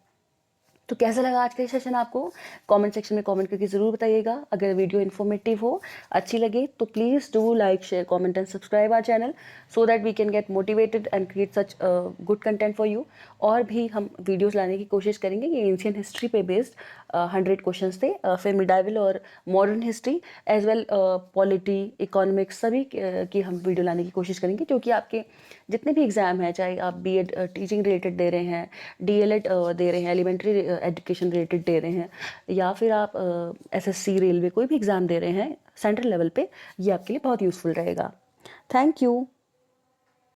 तो कैसा लगा आज का सेशन आपको? कमेंट सेक्शन में कमेंट करके ज़रूर बताइएगा। अगर वीडियो इन्फॉर्मेटिव हो, अच्छी लगे, तो please do like, share, comment and subscribe our channel so that we can get motivated and create such good content for you. और भी हम वीडियोस लाने की कोशिश करेंगे। ये एंशियंट हिस्ट्री पे बेस्ड 100 क्वेश्चंस थे, फिर मिडाइवल और modern history as well polity, economics, सभी की हम वीडियो लाने की कोशिश करेंगे, क्योंकि आपके जितने भी एग्ज़ाम हैं, चाहे आप बीएड टीचिंग रिलेटेड दे रहे हैं, डीएलएड दे रहे हैं, एलिमेंट्री एजुकेशन रिलेटेड दे रहे हैं, या फिर आप एसएससी, रेलवे, कोई भी एग्ज़ाम दे रहे हैं सेंट्रल लेवल पे, ये आपके लिए बहुत यूज़फुल रहेगा। Thank you.